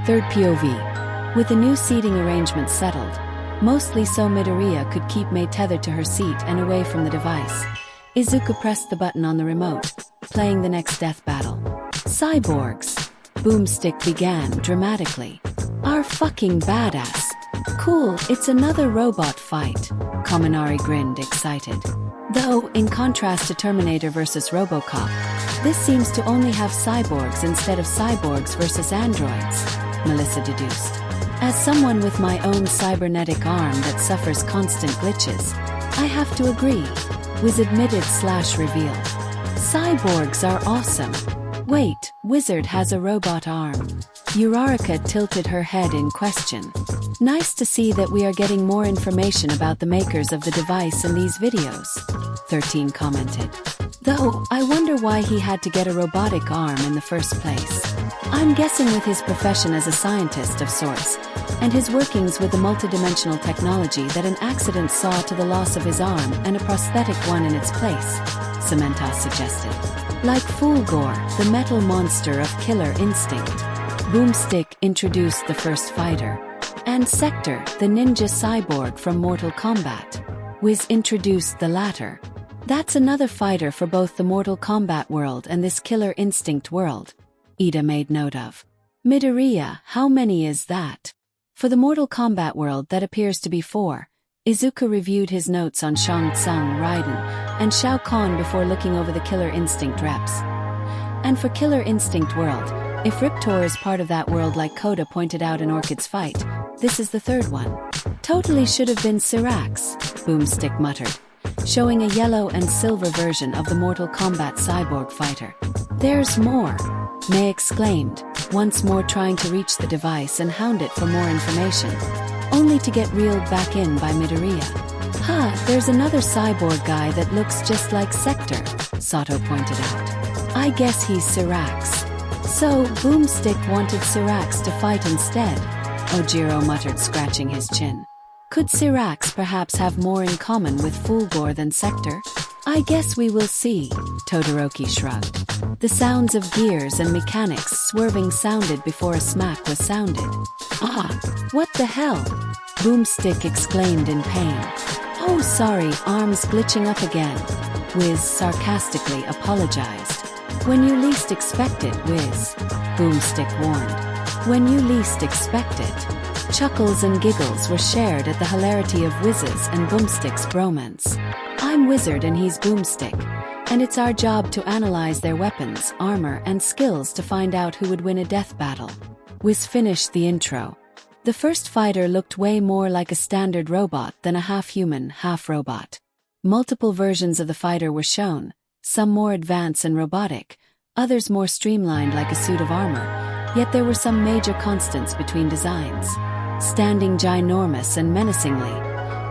Third POV. With the new seating arrangement settled, mostly so Midoriya could keep Mei tethered to her seat and away from the device, Izuku pressed the button on the remote, playing the next death battle. Cyborgs. Boomstick began dramatically. Our fucking badass. Cool, it's another robot fight. Kaminari grinned, excited. Though, in contrast to Terminator vs. RoboCop, this seems to only have cyborgs instead of cyborgs versus androids, Melissa deduced. As someone with my own cybernetic arm that suffers constant glitches, I have to agree, Wiz admitted/revealed. Cyborgs are awesome. Wait, Wizard has a robot arm. Urarika tilted her head in question. Nice to see that we are getting more information about the makers of the device in these videos, 13 commented. Though, I wonder why he had to get a robotic arm in the first place. I'm guessing with his profession as a scientist of sorts, and his workings with the multidimensional technology that an accident saw to the loss of his arm and a prosthetic one in its place, Samantha suggested. Like Fulgore, the metal monster of Killer Instinct. Boomstick introduced the first fighter. And Sektor, the ninja cyborg from Mortal Kombat. Wiz introduced the latter. That's another fighter for both the Mortal Kombat world and this Killer Instinct world, Ida made note of. Midoriya, how many is that? For the Mortal Kombat world that appears to be 4, Izuku reviewed his notes on Shang Tsung, Raiden, and Shao Kahn before looking over the Killer Instinct reps. And for Killer Instinct world, if Riptor is part of that world like Koda pointed out in Orchid's fight, this is the third one. Totally should have been Syrax, Boomstick muttered, showing a yellow and silver version of the Mortal Kombat cyborg fighter. There's more, Mei exclaimed, once more trying to reach the device and hound it for more information, only to get reeled back in by Midoriya. There's another cyborg guy that looks just like Sektor, Sato pointed out. I guess he's Syrax. So, Boomstick wanted Syrax to fight instead, Ojiro muttered, scratching his chin. Could Syrax perhaps have more in common with Fulgore than Sektor? I guess we will see, Todoroki shrugged. The sounds of gears and mechanics swerving sounded before a smack was sounded. What the hell? Boomstick exclaimed in pain. Oh sorry, arms glitching up again. Wiz sarcastically apologized. When you least expect it, Wiz, Boomstick warned. When you least expect it. Chuckles and giggles were shared at the hilarity of Wiz's and Boomstick's bromance. I'm Wizard and he's Boomstick, and it's our job to analyze their weapons, armor, and skills to find out who would win a death battle. Wiz finished the intro. The first fighter looked way more like a standard robot than a half-human, half-robot. Multiple versions of the fighter were shown, some more advanced and robotic, others more streamlined like a suit of armor, yet there were some major constants between designs. Standing ginormous and menacingly,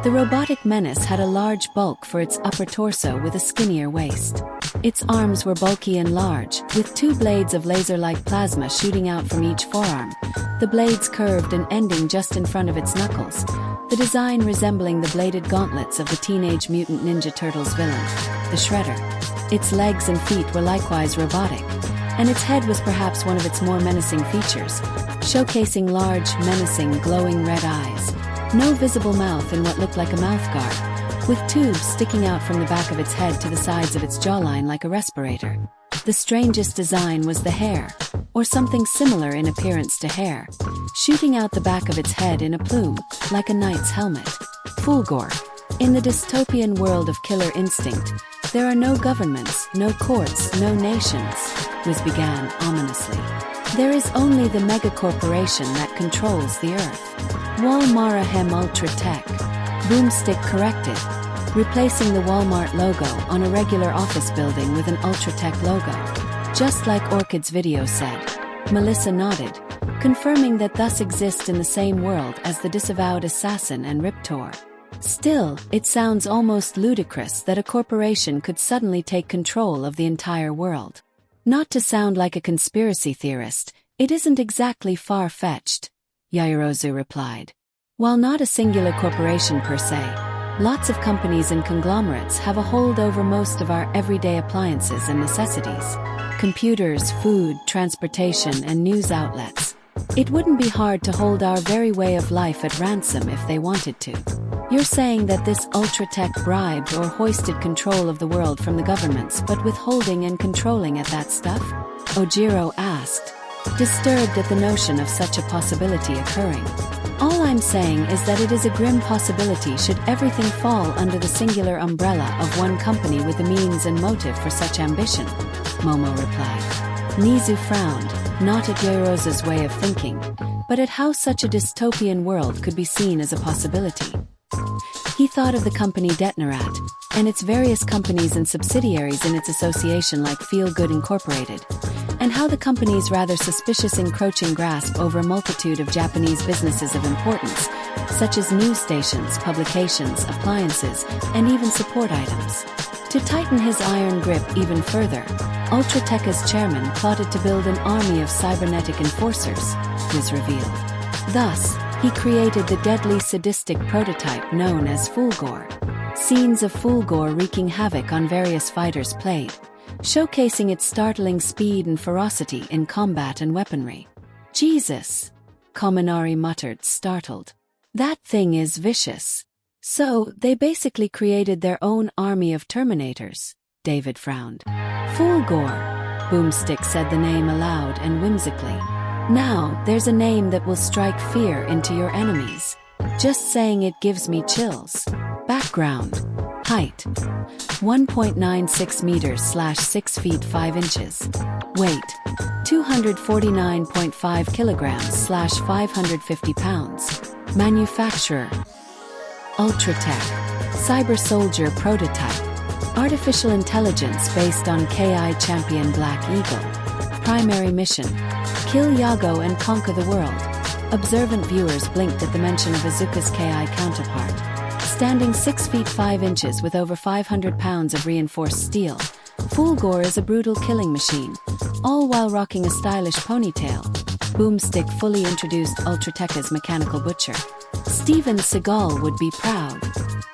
the robotic menace had a large bulk for its upper torso with a skinnier waist. Its arms were bulky and large, with 2 blades of laser-like plasma shooting out from each forearm, the blades curved and ending just in front of its knuckles, the design resembling the bladed gauntlets of the Teenage Mutant Ninja Turtles villain, the Shredder. Its legs and feet were likewise robotic, and its head was perhaps one of its more menacing features, showcasing large, menacing, glowing red eyes. No visible mouth in what looked like a mouthguard, with tubes sticking out from the back of its head to the sides of its jawline like a respirator. The strangest design was the hair, or something similar in appearance to hair, shooting out the back of its head in a plume, like a knight's helmet. Fulgore. In the dystopian world of Killer Instinct, there are no governments, no courts, no nations, Wiz began ominously. There is only the megacorporation that controls the Earth. Walmart Hem Ultra Tech, Boomstick corrected, replacing the Walmart logo on a regular office building with an Ultratech logo. Just like Orchid's video said. Melissa nodded, confirming that thus exist in the same world as the disavowed assassin and Riptor. Still, it sounds almost ludicrous that a corporation could suddenly take control of the entire world. Not to sound like a conspiracy theorist, it isn't exactly far-fetched, Yairozu replied. While not a singular corporation per se, lots of companies and conglomerates have a hold over most of our everyday appliances and necessities. Computers, food, transportation, and news outlets. It wouldn't be hard to hold our very way of life at ransom if they wanted to. You're saying that this ultra-tech bribed or hoisted control of the world from the governments but withholding and controlling at that stuff? Ojiro asked, disturbed at the notion of such a possibility occurring. All I'm saying is that it is a grim possibility should everything fall under the singular umbrella of one company with the means and motive for such ambition, Momo replied. Nizu frowned, not at Yoroza's way of thinking, but at how such a dystopian world could be seen as a possibility. He thought of the company Detnerat, and its various companies and subsidiaries in its association like Feel Good Incorporated, and how the company's rather suspicious encroaching grasp over a multitude of Japanese businesses of importance, such as news stations, publications, appliances, and even support items. To tighten his iron grip even further, Ultratech's chairman plotted to build an army of cybernetic enforcers, was revealed. Thus, he created the deadly sadistic prototype known as Fulgore. Scenes of Fulgore wreaking havoc on various fighters played, showcasing its startling speed and ferocity in combat and weaponry. Jesus! Kaminari muttered, startled. That thing is vicious. So, they basically created their own army of Terminators, David frowned. Fulgore, Boomstick said the name aloud and whimsically. Now, there's a name that will strike fear into your enemies. Just saying it gives me chills. Background. Height. 1.96 meters / 6 feet 5 inches. Weight. 249.5 kilograms / 550 pounds. Manufacturer. Ultratech. Cyber Soldier Prototype. Artificial intelligence based on KI Champion Black Eagle. Primary mission. Kill Yago and conquer the world. Observant viewers blinked at the mention of Izuku's KI counterpart. Standing 6 feet 5 inches with over 500 pounds of reinforced steel, Fulgore is a brutal killing machine, all while rocking a stylish ponytail. Boomstick fully introduced Ultratech's mechanical butcher. Steven Seagal would be proud.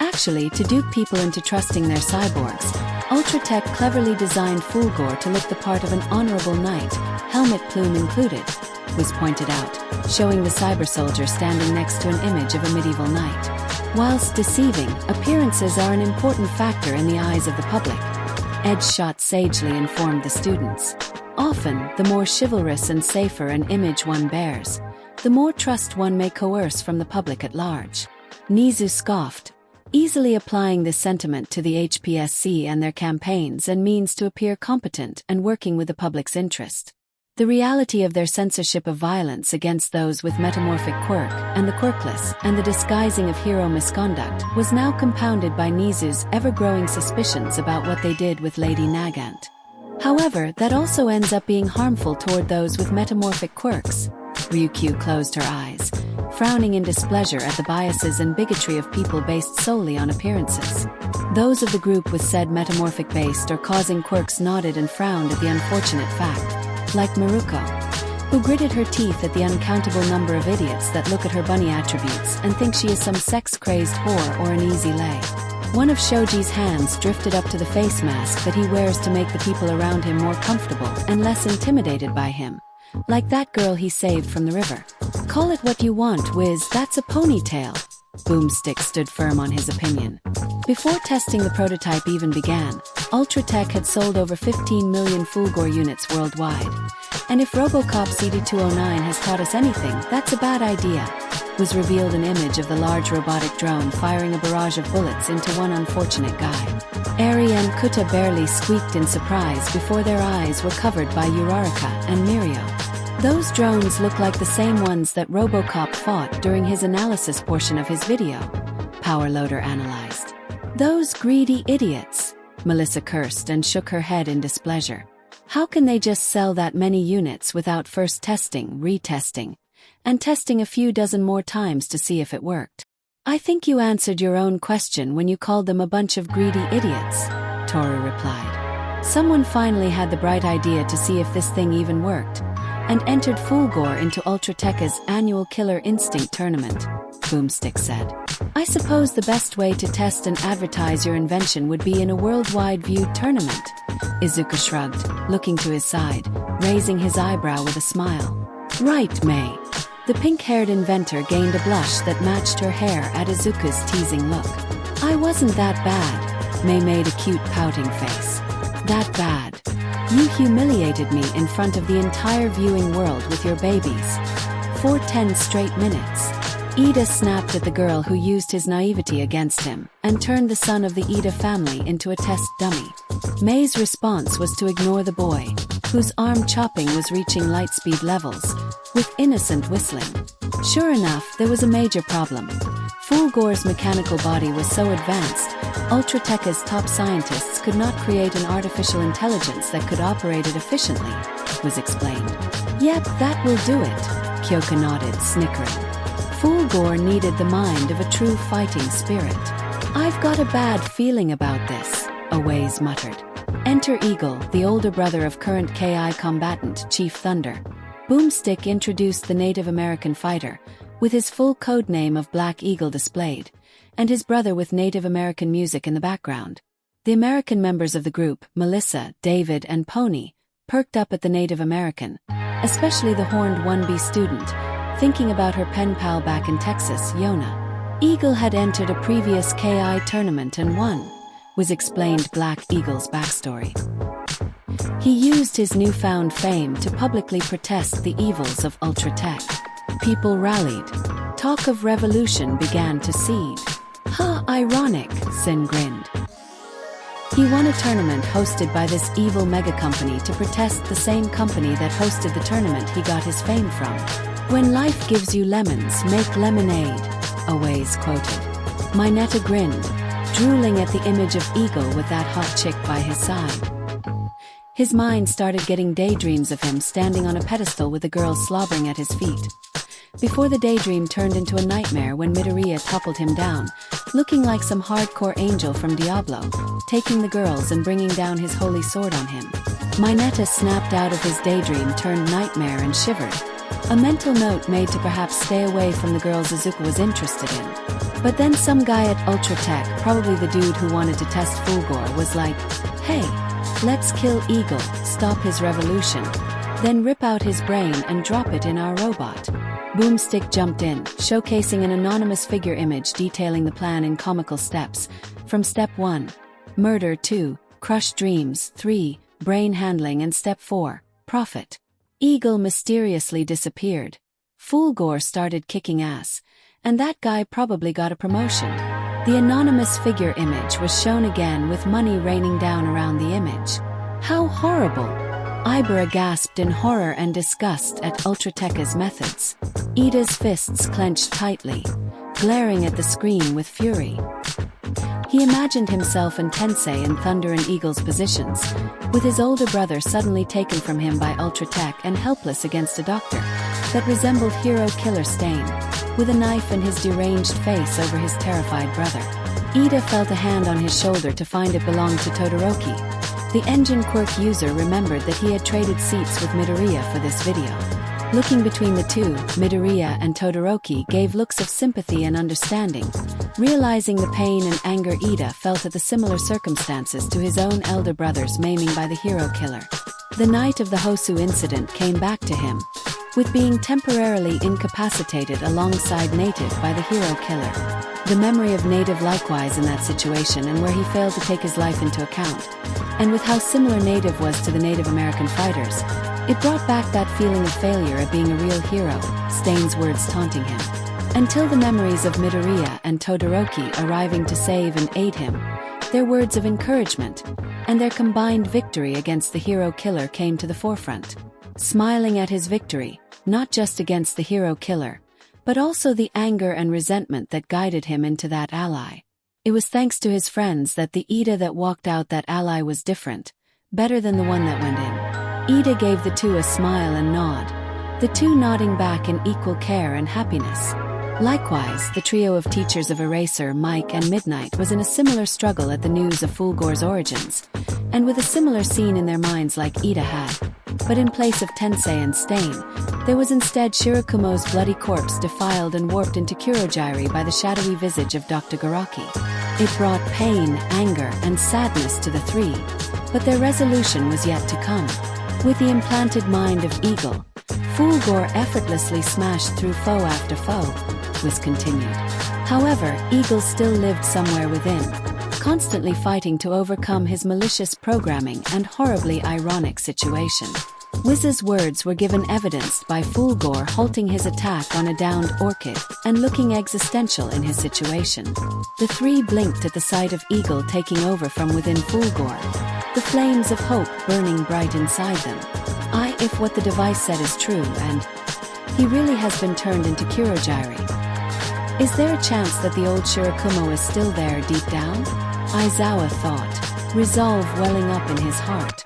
Actually, to dupe people into trusting their cyborgs, Ultratech cleverly designed Fulgore to look the part of an honorable knight, helmet plume included, was pointed out, showing the cyber soldier standing next to an image of a medieval knight. Whilst deceiving, appearances are an important factor in the eyes of the public, Edgeshot sagely informed the students. Often, the more chivalrous and safer an image one bears, the more trust one may coerce from the public at large. Nizu scoffed, easily applying this sentiment to the HPSC and their campaigns and means to appear competent and working with the public's interest. The reality of their censorship of violence against those with metamorphic quirk and the quirkless and the disguising of hero misconduct was now compounded by Nizu's ever-growing suspicions about what they did with Lady Nagant. However, that also ends up being harmful toward those with metamorphic quirks. Ryukyu closed her eyes, frowning in displeasure at the biases and bigotry of people based solely on appearances. Those of the group with said metamorphic-based or causing quirks nodded and frowned at the unfortunate fact, like Maruko, who gritted her teeth at the uncountable number of idiots that look at her bunny attributes and think she is some sex-crazed whore or an easy lay. One of Shoji's hands drifted up to the face mask that he wears to make the people around him more comfortable and less intimidated by him. Like that girl he saved from the river. Call it what you want, Wiz, that's a ponytail. Boomstick stood firm on his opinion. Before testing the prototype even began, Ultratech had sold over 15 million Fulgore units worldwide. And if Robocop CD209 has taught us anything, that's a bad idea. Was revealed an image of the large robotic drone firing a barrage of bullets into one unfortunate guy. Eri and Kuta barely squeaked in surprise before their eyes were covered by Uraraka and Mirio. Those drones look like the same ones that Robocop fought during his analysis portion of his video, Powerloader analyzed. Those greedy idiots, Melissa cursed and shook her head in displeasure. How can they just sell that many units without first testing, retesting, and testing a few dozen more times to see if it worked? I think you answered your own question when you called them a bunch of greedy idiots, Toru replied. Someone finally had the bright idea to see if this thing even worked, and entered Fulgore into Ultratech's annual Killer Instinct tournament, Boomstick said. I suppose the best way to test and advertise your invention would be in a worldwide viewed tournament. Izuku shrugged, looking to his side, raising his eyebrow with a smile. Right, May. The pink-haired inventor gained a blush that matched her hair at Izuku's teasing look. I wasn't that bad. Mei made a cute pouting face. That bad. You humiliated me in front of the entire viewing world with your babies. For 10 straight minutes. Ida snapped at the girl who used his naivety against him, and turned the son of the Ida family into a test dummy. Mei's response was to ignore the boy, whose arm chopping was reaching lightspeed levels, with innocent whistling. Sure enough, there was a major problem. Fulgore's mechanical body was so advanced, Ultratecha's top scientists could not create an artificial intelligence that could operate it efficiently, was explained. Yep, that will do it, Kyoka nodded, snickering. Fulgore needed the mind of a true fighting spirit. I've got a bad feeling about this, Aways muttered. Enter Eagle, the older brother of current KI combatant Chief Thunder. Boomstick introduced the Native American fighter, with his full code name of Black Eagle displayed, and his brother with Native American music in the background. The American members of the group, Melissa, David, and Pony, perked up at the Native American, especially the horned 1B student, thinking about her pen pal back in Texas, Yona. Eagle had entered a previous KI tournament and won, was explained Black Eagle's backstory. He used his newfound fame to publicly protest the evils of Ultratech. People rallied. Talk of revolution began to seed. Ha, ironic, Sin grinned. He won a tournament hosted by this evil mega company to protest the same company that hosted the tournament he got his fame from. When life gives you lemons, make lemonade, Aways quoted. Mineta grinned, drooling at the image of Eagle with that hot chick by his side. His mind started getting daydreams of him standing on a pedestal with the girls slobbering at his feet. Before the daydream turned into a nightmare when Midoriya toppled him down, looking like some hardcore angel from Diablo, taking the girls and bringing down his holy sword on him. Mineta snapped out of his daydream turned nightmare and shivered. A mental note made to perhaps stay away from the girls Izuku was interested in. But then some guy at Ultratech, probably the dude who wanted to test Fulgore, was like, hey, let's kill Eagle, stop his revolution, then rip out his brain and drop it in our robot. Boomstick jumped in, showcasing an anonymous figure image detailing the plan in comical steps. From Step 1, Murder, 2, Crush Dreams, 3, Brain Handling, and Step 4, Profit. Eagle mysteriously disappeared. Fulgore started kicking ass, and that guy probably got a promotion. The anonymous figure image was shown again with money raining down around the image. How horrible! Ibera gasped in horror and disgust at Ultratecha's methods. Ida's fists clenched tightly, glaring at the screen with fury. He imagined himself in Tensei and Thunder and Eagle's positions, with his older brother suddenly taken from him by Ultratech and helpless against a doctor that resembled hero killer Stain, with a knife in his deranged face over his terrified brother. Ida felt a hand on his shoulder to find it belonged to Todoroki. The engine quirk user remembered that he had traded seats with Midoriya for this video. Looking between the two, Midoriya and Todoroki gave looks of sympathy and understanding, realizing the pain and anger Ida felt at the similar circumstances to his own elder brother's maiming by the hero killer. The night of the Hosu incident came back to him, with being temporarily incapacitated alongside Native by the hero killer. The memory of Native likewise in that situation and where he failed to take his life into account, and with how similar Native was to the Native American fighters, it brought back that feeling of failure at being a real hero, Stain's words taunting him. Until the memories of Midoriya and Todoroki arriving to save and aid him, their words of encouragement, and their combined victory against the hero killer came to the forefront. Smiling at his victory, not just against the hero killer, but also the anger and resentment that guided him into that ally. It was thanks to his friends that the Ida that walked out that ally was different, better than the one that went in. Ida gave the two a smile and nod, the two nodding back in equal care and happiness. Likewise, the trio of teachers of Eraser, Mike, and Midnight was in a similar struggle at the news of Fulgore's origins, and with a similar scene in their minds like Ida had. But in place of Tensei and Stain, there was instead Shirakumo's bloody corpse defiled and warped into Kurogiri by the shadowy visage of Dr. Garaki. It brought pain, anger, and sadness to the three, but their resolution was yet to come. With the implanted mind of Eagle, Fulgore effortlessly smashed through foe after foe, was continued. However, Eagle still lived somewhere within, constantly fighting to overcome his malicious programming and horribly ironic situation. Wiz's words were given evidenced by Fulgore halting his attack on a downed orchid and looking existential in his situation. The three blinked at the sight of Eagle taking over from within Fulgore, the flames of hope burning bright inside them. If what the device said is true and he really has been turned into Kurogiri. Is there a chance that the old Shirakumo is still there deep down? Aizawa thought, resolve welling up in his heart.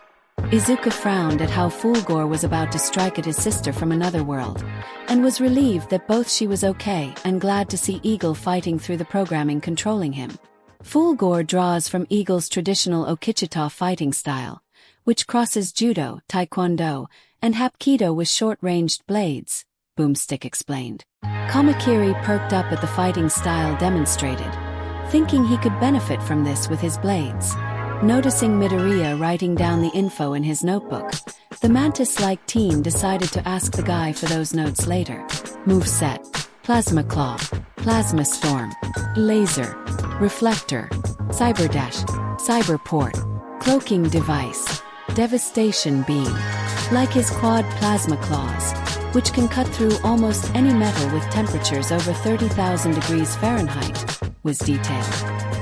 Izuku frowned at how Fulgore was about to strike at his sister from another world, and was relieved that both she was okay and glad to see Eagle fighting through the programming controlling him. Fulgore draws from Eagle's traditional Okichita fighting style, which crosses judo, taekwondo, and hapkido with short-ranged blades, Boomstick explained. Kamakiri perked up at the fighting style demonstrated, thinking he could benefit from this with his blades. Noticing Midoriya writing down the info in his notebook, the Mantis-like team decided to ask the guy for those notes later. Moveset: Plasma Claw, Plasma Storm, Laser, Reflector, Cyber Dash, Cyber Port, Cloaking Device, Devastation Beam. Like his quad plasma claws, which can cut through almost any metal with temperatures over 30,000 degrees Fahrenheit, was detailed.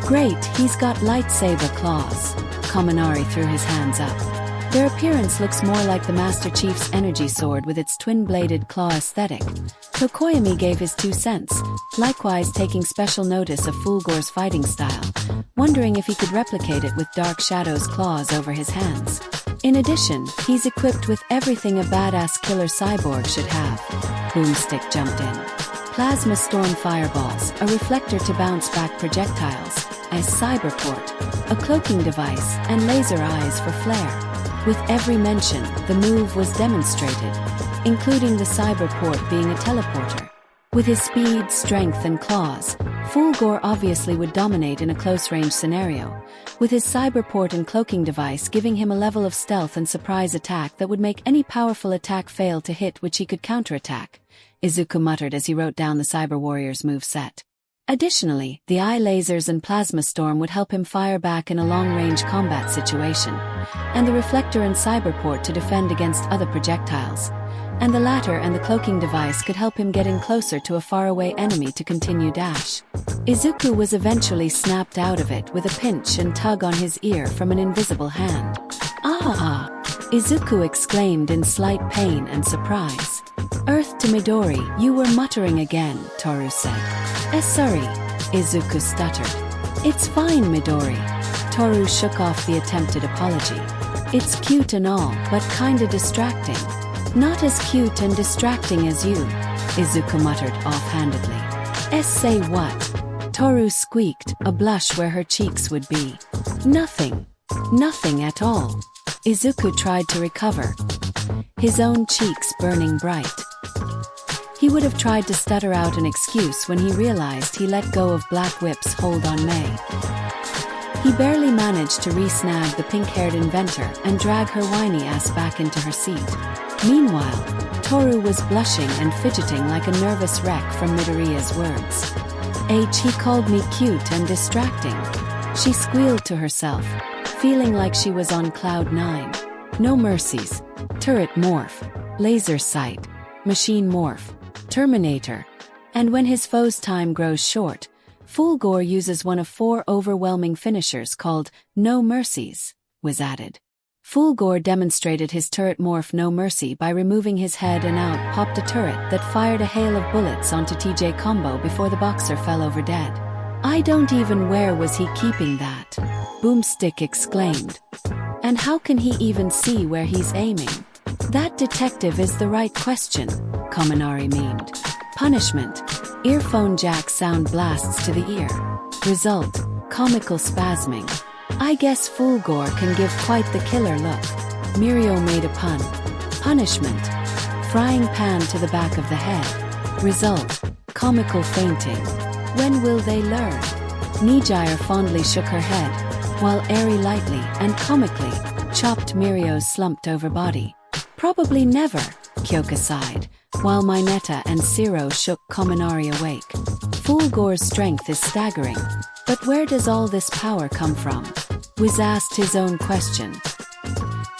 Great, he's got lightsaber claws. Kaminari threw his hands up. Their appearance looks more like the Master Chief's energy sword with its twin-bladed claw aesthetic. Tokoyami gave his 2 cents, likewise taking special notice of Fulgore's fighting style, wondering if he could replicate it with Dark Shadow's claws over his hands. In addition, he's equipped with everything a badass killer cyborg should have. Boomstick jumped in. Plasma Storm Fireballs, a reflector to bounce back projectiles, a cyberport, a cloaking device, and laser eyes for flare. With every mention, the move was demonstrated, including the cyberport being a teleporter. With his speed, strength, and claws, Fulgore obviously would dominate in a close-range scenario, with his cyberport and cloaking device giving him a level of stealth and surprise attack that would make any powerful attack fail to hit which he could counterattack, Izuku muttered as he wrote down the Cyber Warrior's moveset. Additionally, the eye lasers and plasma storm would help him fire back in a long-range combat situation, and the reflector and cyberport to defend against other projectiles, and the latter and the cloaking device could help him get in closer to a faraway enemy to continue dash. Izuku was eventually snapped out of it with a pinch and tug on his ear from an invisible hand. Ah! Izuku exclaimed in slight pain and surprise. Earth to Midori, you were muttering again, Toru said. Sorry, Izuku stuttered. It's fine, Midori. Toru shook off the attempted apology. It's cute and all, but kinda distracting. Not as cute and distracting as you, Izuku muttered offhandedly. Say what? Toru squeaked, a blush where her cheeks would be. Nothing. Nothing at all. Izuku tried to recover, his own cheeks burning bright. He would have tried to stutter out an excuse when he realized he let go of Black Whip's hold on May. He barely managed to re-snag the pink-haired inventor and drag her whiny ass back into her seat. Meanwhile, Toru was blushing and fidgeting like a nervous wreck from Midoriya's words. He called me cute and distracting. She squealed to herself, feeling like she was on cloud 9. No mercies. Turret morph. Laser sight. Machine morph. Terminator. And when his foe's time grows short, Fulgore uses one of 4 overwhelming finishers called No Mercies, was added. Fulgore demonstrated his turret morph No Mercy by removing his head and out popped a turret that fired a hail of bullets onto TJ Combo before the boxer fell over dead. I don't even where was he keeping that? Boomstick exclaimed. And how can he even see where he's aiming? That detective is the right question, Kaminari memed. Punishment. Earphone jack sound blasts to the ear. Result. Comical spasming. I guess Fulgore can give quite the killer look. Mirio made a pun. Punishment. Frying pan to the back of the head. Result. Comical fainting. When will they learn? Nijire fondly shook her head, while Eri lightly and comically chopped Mirio's slumped-over body. Probably never, Kyoka sighed, while Mineta and Zero shook Kaminari awake. Fulgore's strength is staggering, but where does all this power come from? Wiz asked his own question.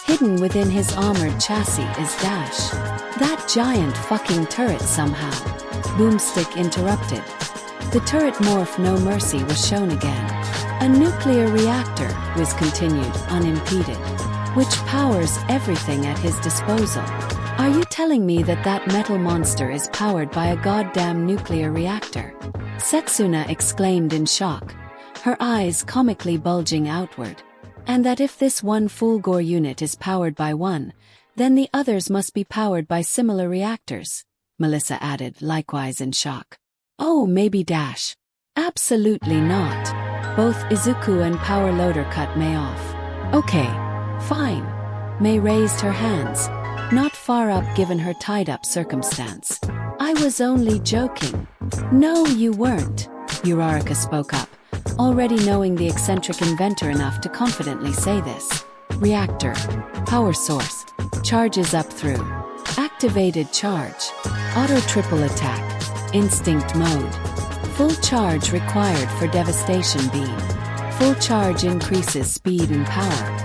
Hidden within his armored chassis is Dash. That giant fucking turret somehow. Boomstick interrupted. The turret morph No Mercy was shown again. A nuclear reactor, Wiz continued, unimpeded, which powers everything at his disposal. Are you telling me that that metal monster is powered by a goddamn nuclear reactor? Setsuna exclaimed in shock, her eyes comically bulging outward. And that if this one Fulgore unit is powered by one, then the others must be powered by similar reactors, Melissa added, likewise in shock. Oh, maybe Dash. Absolutely not. Both Izuku and Power Loader cut May off. Okay, fine. May raised her hands, not far up given her tied-up circumstance. I was only joking. No, you weren't, Uraraka spoke up, already knowing the eccentric inventor enough to confidently say this. Reactor. Power source. Charges up through. Activated charge. Auto triple attack. Instinct mode. Full charge required for devastation beam. Full charge increases speed and power.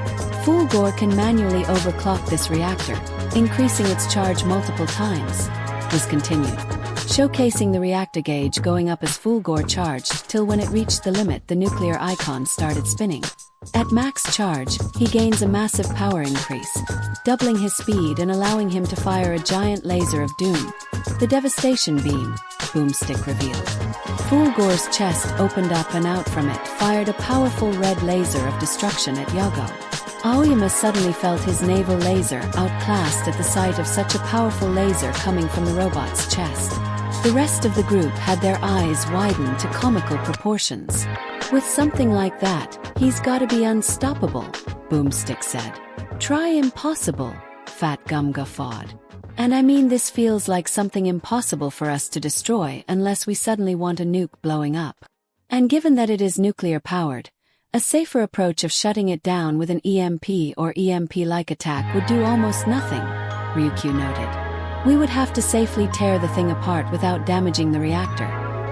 Fulgore can manually overclock this reactor, increasing its charge multiple times. Was continued, showcasing the reactor gauge going up as Fulgore charged till when it reached the limit the nuclear icon started spinning. At max charge, he gains a massive power increase, doubling his speed and allowing him to fire a giant laser of doom. The devastation beam, Boomstick revealed. Fulgore's chest opened up and out from it fired a powerful red laser of destruction at Yago. Aoyama suddenly felt his naval laser outclassed at the sight of such a powerful laser coming from the robot's chest. The rest of the group had their eyes widened to comical proportions. With something like that, he's gotta be unstoppable, Boomstick said. Try impossible, Fat Gum guffawed. And I mean this feels like something impossible for us to destroy unless we suddenly want a nuke blowing up. And given that it is nuclear powered, a safer approach of shutting it down with an EMP or EMP-like attack would do almost nothing, Ryukyu noted. We would have to safely tear the thing apart without damaging the reactor,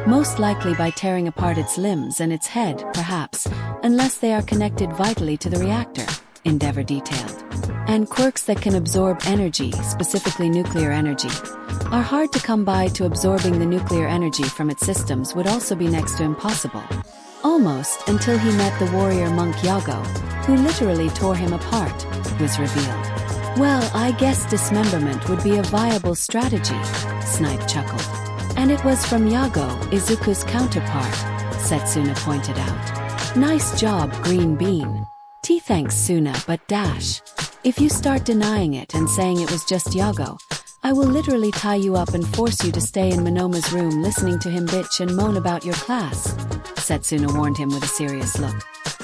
most likely by tearing apart its limbs and its head, perhaps, unless they are connected vitally to the reactor, Endeavor detailed. And quirks that can absorb energy, specifically nuclear energy, are hard to come by. To absorbing the nuclear energy from its systems would also be next to impossible. Almost until he met the warrior monk Yago, who literally tore him apart, was revealed. Well, I guess dismemberment would be a viable strategy, Snipe chuckled. And it was from Yago, Izuku's counterpart, Setsuna pointed out. Nice job, Green Bean. Thanks Suna, but Dash. If you start denying it and saying it was just Yago, I will literally tie you up and force you to stay in Monoma's room listening to him bitch and moan about your class, Setsuna warned him with a serious look.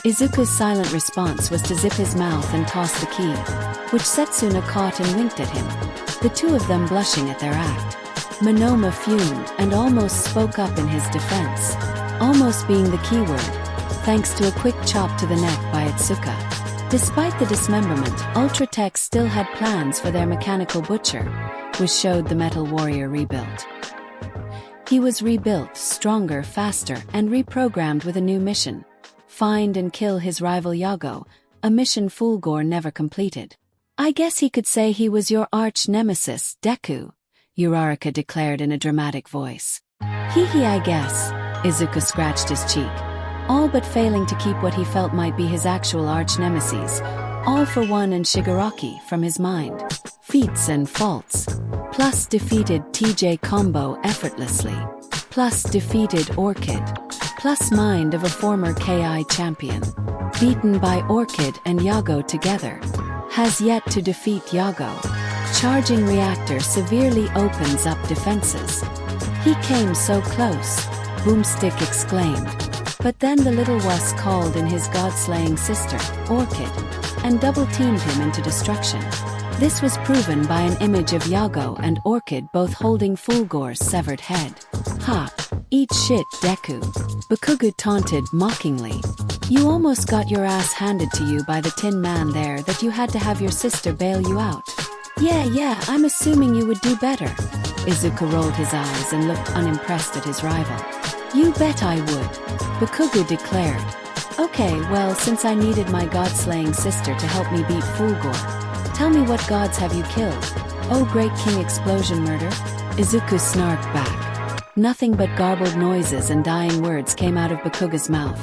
Izuku's silent response was to zip his mouth and toss the key, which Setsuna caught and winked at him, the two of them blushing at their act. Monoma fumed and almost spoke up in his defense, almost being the key word, thanks to a quick chop to the neck by Itsuka. Despite the dismemberment, Ultratech still had plans for their mechanical butcher, which showed the Metal Warrior rebuilt. He was rebuilt, stronger, faster, and reprogrammed with a new mission. Find and kill his rival Yago, a mission Fulgore never completed. I guess he could say he was your arch-nemesis, Deku, Uraraka declared in a dramatic voice. Hee I guess, Izuku scratched his cheek, all but failing to keep what he felt might be his actual arch-nemesis, All for One and Shigaraki from his mind. Feats and faults. Plus defeated TJ combo effortlessly. Plus defeated Orchid. Plus mind of a former KI champion. Beaten by Orchid and Yago together. Has yet to defeat Yago. Charging reactor severely opens up defenses. He came so close, Boomstick exclaimed. But then the little wuss called in his god-slaying sister, Orchid, and double-teamed him into destruction. This was proven by an image of Yago and Orchid both holding Fulgore's severed head. Ha! Eat shit, Deku. Bakugu taunted mockingly. You almost got your ass handed to you by the Tin Man there that you had to have your sister bail you out. Yeah, I'm assuming you would do better. Izuku rolled his eyes and looked unimpressed at his rival. You bet I would, Bakugo declared. Okay, well, since I needed my god-slaying sister to help me beat Fulgore, tell me what gods have you killed? Oh great king explosion murder? Izuku snarked back. Nothing but garbled noises and dying words came out of Bakugo's mouth.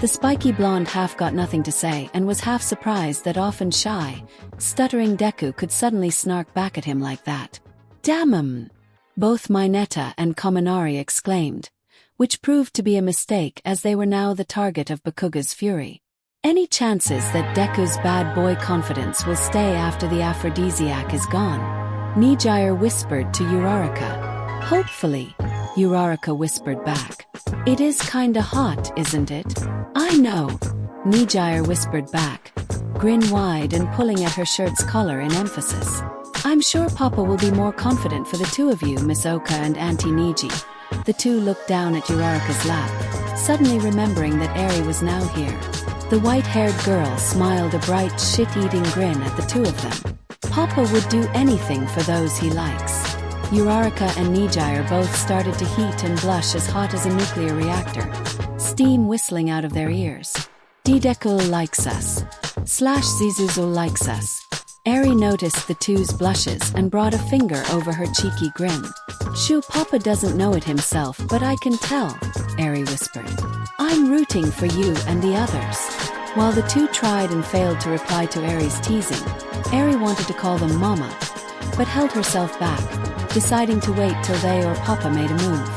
The spiky blonde half got nothing to say and was half surprised that often shy, stuttering Deku could suddenly snark back at him like that. Damn! Both Mineta and Kaminari exclaimed, which proved to be a mistake as they were now the target of Bakugo's fury. Any chances that Deku's bad boy confidence will stay after the aphrodisiac is gone? Nijire whispered to Uraraka. Hopefully, Uraraka whispered back. It is kinda hot, isn't it? I know, Nijire whispered back, grin wide and pulling at her shirt's collar in emphasis. I'm sure Papa will be more confident for the two of you, Miss Oka and Auntie Niji. The two looked down at Uraraka's lap, suddenly remembering that Eri was now here. The white-haired girl smiled a bright shit-eating grin at the two of them. Papa would do anything for those he likes. Uraraka and Nijire both started to heat and blush as hot as a nuclear reactor, steam whistling out of their ears. Deku likes us. /Zizuzu likes us. Eri noticed the two's blushes and brought a finger over her cheeky grin. Shoo, Papa doesn't know it himself, but I can tell, Eri whispered. I'm rooting for you and the others. While the two tried and failed to reply to Eri's teasing, Eri wanted to call them Mama, but held herself back, deciding to wait till they or Papa made a move.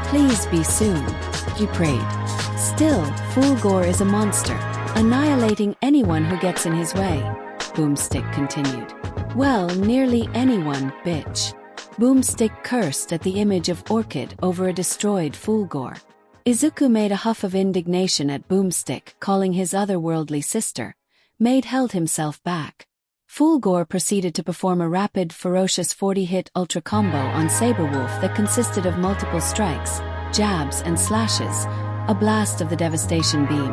Please be soon, she prayed. Still, Fulgore is a monster, annihilating anyone who gets in his way, Boomstick continued. Well, nearly anyone, bitch. Boomstick cursed at the image of Orchid over a destroyed Fulgore. Izuku made a huff of indignation at Boomstick calling his otherworldly sister. Maid held himself back. Fulgore proceeded to perform a rapid, ferocious 40-hit ultra combo on Saberwolf that consisted of multiple strikes, jabs and slashes, a blast of the devastation beam,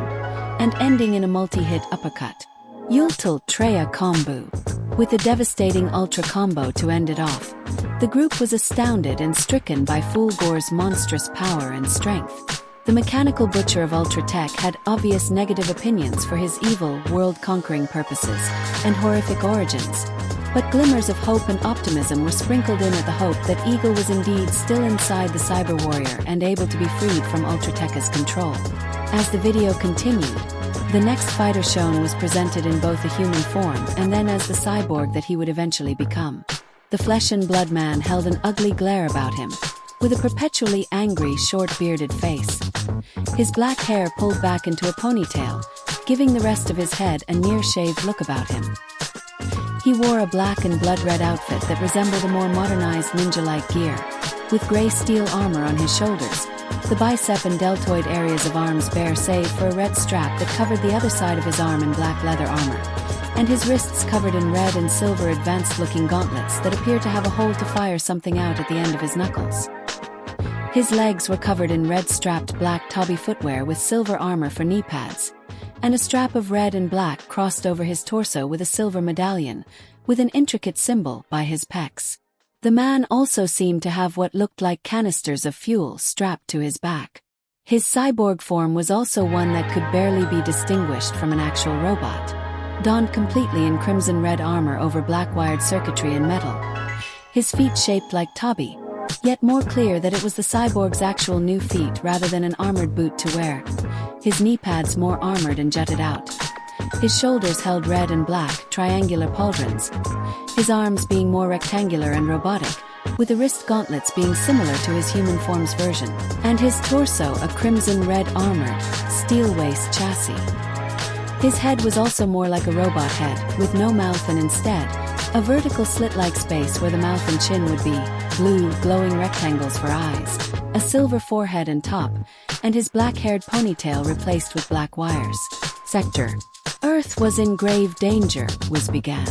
and ending in a multi-hit uppercut. Yultul Treya combo. With a devastating ultra combo to end it off, the group was astounded and stricken by Fulgore's monstrous power and strength. The mechanical butcher of Ultra Tech had obvious negative opinions for his evil, world-conquering purposes and horrific origins, but glimmers of hope and optimism were sprinkled in at the hope that Eagle was indeed still inside the cyber warrior and able to be freed from Ultra Tech's control. As the video continued, the next fighter shown was presented in both a human form and then as the cyborg that he would eventually become. The flesh and blood man held an ugly glare about him, with a perpetually angry, short-bearded face. His black hair pulled back into a ponytail, giving the rest of his head a near-shaved look about him. He wore a black and blood-red outfit that resembled a more modernized ninja-like gear, with gray steel armor on his shoulders, the bicep and deltoid areas of arms bare save for a red strap that covered the other side of his arm in black leather armor, and his wrists covered in red and silver advanced-looking gauntlets that appeared to have a hole to fire something out at the end of his knuckles. His legs were covered in red-strapped black Toby footwear with silver armor for knee pads, and a strap of red and black crossed over his torso with a silver medallion, with an intricate symbol by his pecs. The man also seemed to have what looked like canisters of fuel strapped to his back. His cyborg form was also one that could barely be distinguished from an actual robot, donned completely in crimson-red armor over black-wired circuitry and metal. His feet shaped like Toby, yet more clear that it was the cyborg's actual new feet rather than an armored boot to wear. His knee pads more armored and jutted out. His shoulders held red and black, triangular pauldrons, his arms being more rectangular and robotic, with the wrist gauntlets being similar to his human form's version, and his torso a crimson-red armored, steel-waist chassis. His head was also more like a robot head, with no mouth and instead, a vertical slit-like space where the mouth and chin would be, blue, glowing rectangles for eyes, a silver forehead and top, and his black-haired ponytail replaced with black wires. Sektor. Earth was in grave danger, began.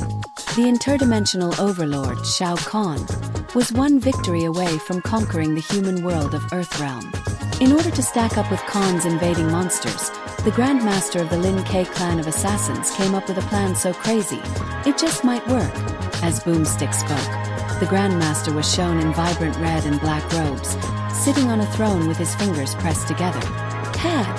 The interdimensional overlord, Shao Kahn, was one victory away from conquering the human world of Earthrealm. In order to stack up with Kahn's invading monsters, the Grandmaster of the Lin Kuei clan of assassins came up with a plan so crazy, it just might work. As Boomstick spoke, the Grandmaster was shown in vibrant red and black robes, sitting on a throne with his fingers pressed together.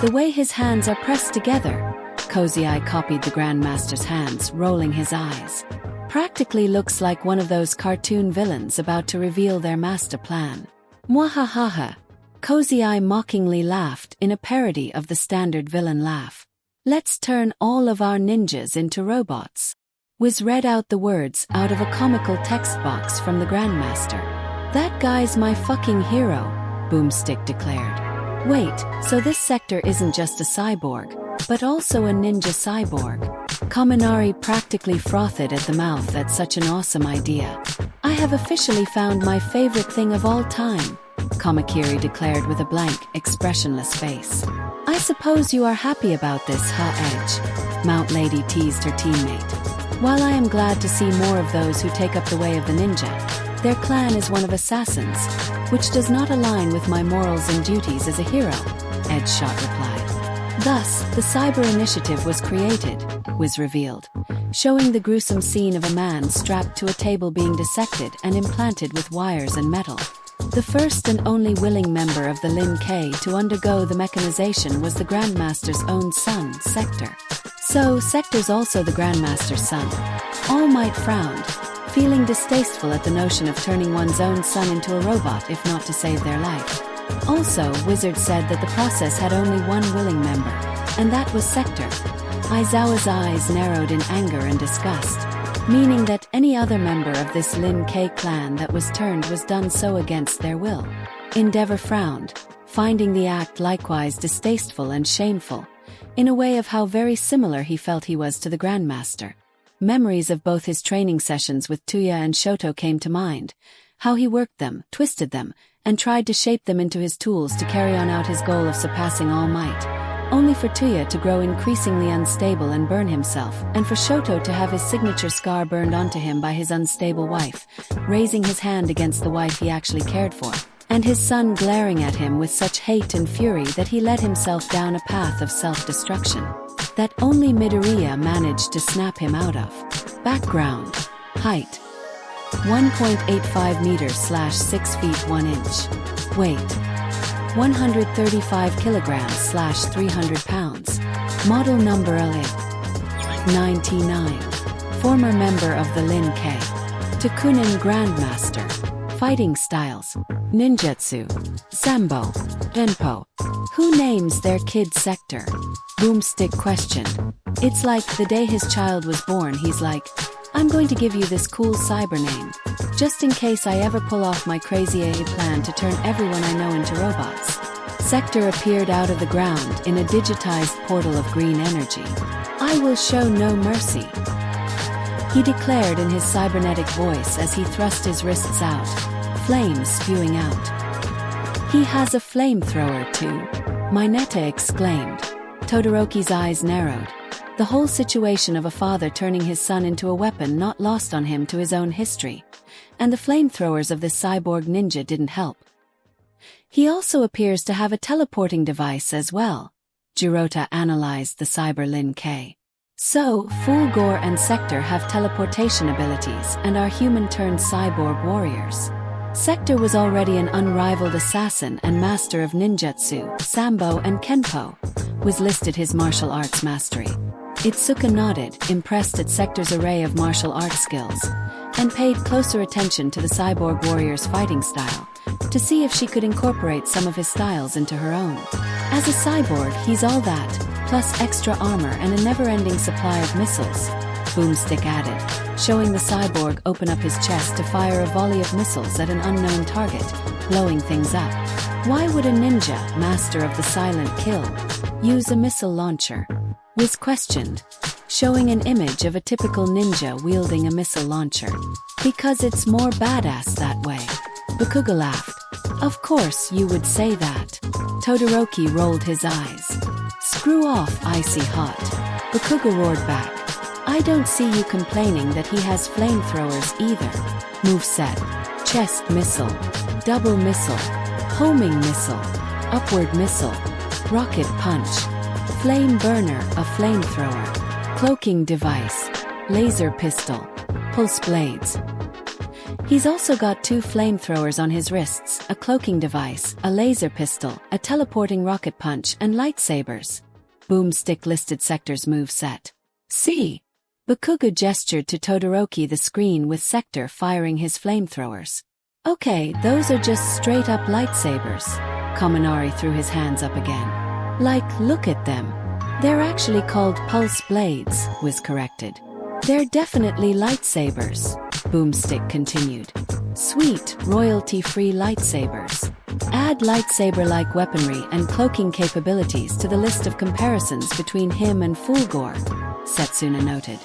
The way his hands are pressed together. Cozy Eye copied the Grandmaster's hands, rolling his eyes. Practically looks like one of those cartoon villains about to reveal their master plan. Mwahahaha. Cozy Eye mockingly laughed in a parody of the standard villain laugh. Let's turn all of our ninjas into robots. Wiz read out the words out of a comical text box from the Grandmaster. That guy's my fucking hero, Boomstick declared. Wait, so this Sektor isn't just a cyborg, but also a ninja cyborg? Kaminari practically frothed at the mouth at such an awesome idea. I have officially found my favorite thing of all time, Kamakiri declared with a blank, expressionless face. I suppose you are happy about this, Edge? Mount Lady teased her teammate. While I am glad to see more of those who take up the way of the ninja, their clan is one of assassins, which does not align with my morals and duties as a hero, Edge Shot replied. Thus, the Cyber Initiative was created, Wiz revealed, showing the gruesome scene of a man strapped to a table being dissected and implanted with wires and metal. The first and only willing member of the Lin K to undergo the mechanization was the Grandmaster's own son, Sektor. So, Sektor's also the Grandmaster's son. All Might frowned, feeling distasteful at the notion of turning one's own son into a robot if not to save their life. Also, Wizard said that the process had only one willing member, and that was Sektor. Aizawa's eyes narrowed in anger and disgust, meaning that any other member of this Lin K clan that was turned was done so against their will. Endeavor frowned, finding the act likewise distasteful and shameful, in a way of how very similar he felt he was to the Grandmaster. Memories of both his training sessions with Tuya and Shoto came to mind, how he worked them, twisted them, and tried to shape them into his tools to carry on out his goal of surpassing All Might, only for Tuya to grow increasingly unstable and burn himself, and for Shoto to have his signature scar burned onto him by his unstable wife, raising his hand against the wife he actually cared for, and his son glaring at him with such hate and fury that he led himself down a path of self-destruction that only Midoriya managed to snap him out of. Background. Height: 1.85 meters / 6 feet 1 inch. Weight: 135 kilograms / 300 pounds. Model number LA99. Former member of the Lin K. Takunin Grandmaster. Fighting styles: ninjutsu, sambo, renpo. Who names their kid Sektor? Boomstick questioned. It's like the day his child was born he's like, I'm going to give you this cool cyber name, just in case I ever pull off my crazy AA plan to turn everyone I know into robots. Sektor appeared out of the ground in a digitized portal of green energy. I will show no mercy, he declared in his cybernetic voice as he thrust his wrists out, flames spewing out. He has a flamethrower too, Mineta exclaimed. Todoroki's eyes narrowed. The whole situation of a father turning his son into a weapon not lost on him to his own history, and the flamethrowers of this cyborg ninja didn't help. He also appears to have a teleporting device as well, Jirota analyzed the Cyber Lin K. So, Fulgore and Sektor have teleportation abilities and are human-turned cyborg warriors. Sektor was already an unrivaled assassin and master of ninjutsu, sambo and kenpo, was listed his martial arts mastery. Itsuka nodded, impressed at Sektor's array of martial arts skills, and paid closer attention to the cyborg warrior's fighting style, to see if she could incorporate some of his styles into her own. As a cyborg, he's all that, plus extra armor and a never-ending supply of missiles, Boomstick added, showing the cyborg open up his chest to fire a volley of missiles at an unknown target, blowing things up. Why would a ninja, master of the silent kill, use a missile launcher? Was questioned, showing an image of a typical ninja wielding a missile launcher. Because it's more badass that way. Bakuga laughed. Of course you would say that. Todoroki rolled his eyes. Screw off, icy hot. Bakuga roared back. I don't see you complaining that he has flamethrowers either. Moveset: chest missile, double missile, homing missile, upward missile, rocket punch, flame burner, a flamethrower, cloaking device, laser pistol, pulse blades. He's also got 2 flamethrowers on his wrists, a cloaking device, a laser pistol, a teleporting rocket punch, and lightsabers. Boomstick listed Sektor's moveset. See? Bakugo gestured to Todoroki the screen with Sektor firing his flamethrowers. Okay, those are just straight-up lightsabers. Kaminari threw his hands up again. Like, look at them. They're actually called pulse blades, was corrected. They're definitely lightsabers, Boomstick continued. Sweet, royalty-free lightsabers. Add lightsaber-like weaponry and cloaking capabilities to the list of comparisons between him and Fulgore, Setsuna noted.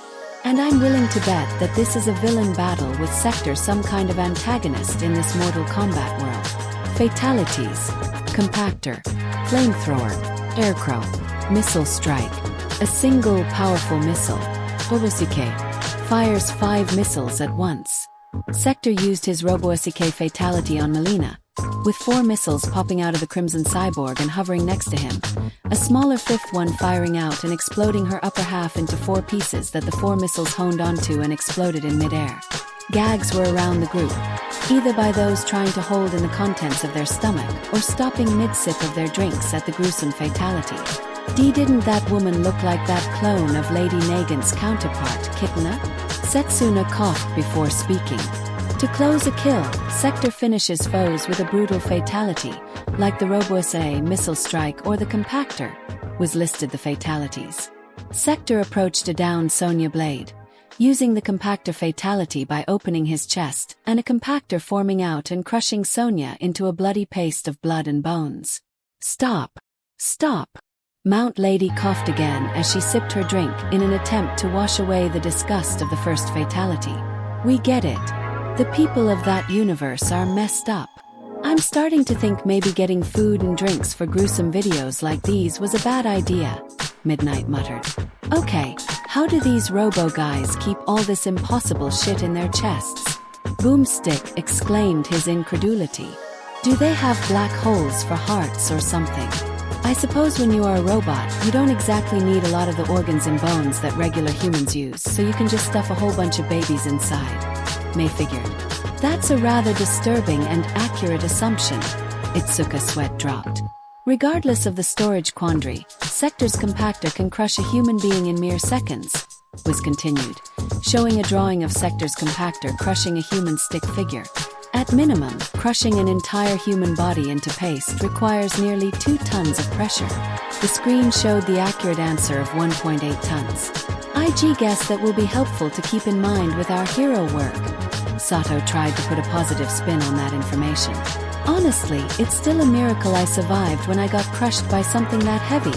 And I'm willing to bet that this is a villain battle with Sektor, some kind of antagonist in this Mortal Kombat world. Fatalities. Compactor. Flamethrower. Aircrow. Missile strike. A single powerful missile. Robosuke. Fires 5 missiles at once. Sektor used his Robosuke fatality on Melina, with 4 missiles popping out of the Crimson Cyborg and hovering next to him, a smaller 5th one firing out and exploding her upper half into 4 pieces that the 4 missiles honed onto and exploded in midair. Gags were around the group, either by those trying to hold in the contents of their stomach or stopping mid-sip of their drinks at the gruesome fatality. Didn't that woman look like that clone of Lady Nagant's counterpart, Kitana? Setsuna coughed before speaking. To close a kill, Sektor finishes foes with a brutal fatality, like the Robosuke missile strike or the compactor, was listed the fatalities. Sektor approached a downed Sonya Blade, using the compactor fatality by opening his chest and a compactor forming out and crushing Sonya into a bloody paste of blood and bones. Stop! Stop! Mount Lady coughed again as she sipped her drink in an attempt to wash away the disgust of the first fatality. We get it. The people of that universe are messed up. I'm starting to think maybe getting food and drinks for gruesome videos like these was a bad idea, Midnight muttered. Okay, how do these robo guys keep all this impossible shit in their chests? Boomstick exclaimed his incredulity. Do they have black holes for hearts or something? I suppose when you are a robot, you don't exactly need a lot of the organs and bones that regular humans use, so you can just stuff a whole bunch of babies inside, May figured. That's a rather disturbing and accurate assumption. Itsuka's sweat dropped. Regardless of the storage quandary, Sektor's compactor can crush a human being in mere seconds, was continued, showing a drawing of Sektor's compactor crushing a human stick figure. At minimum, crushing an entire human body into paste requires nearly 2 tons of pressure. The screen showed the accurate answer of 1.8 tons. IG guess that will be helpful to keep in mind with our hero work. Sato tried to put a positive spin on that information. Honestly, it's still a miracle I survived when I got crushed by something that heavy.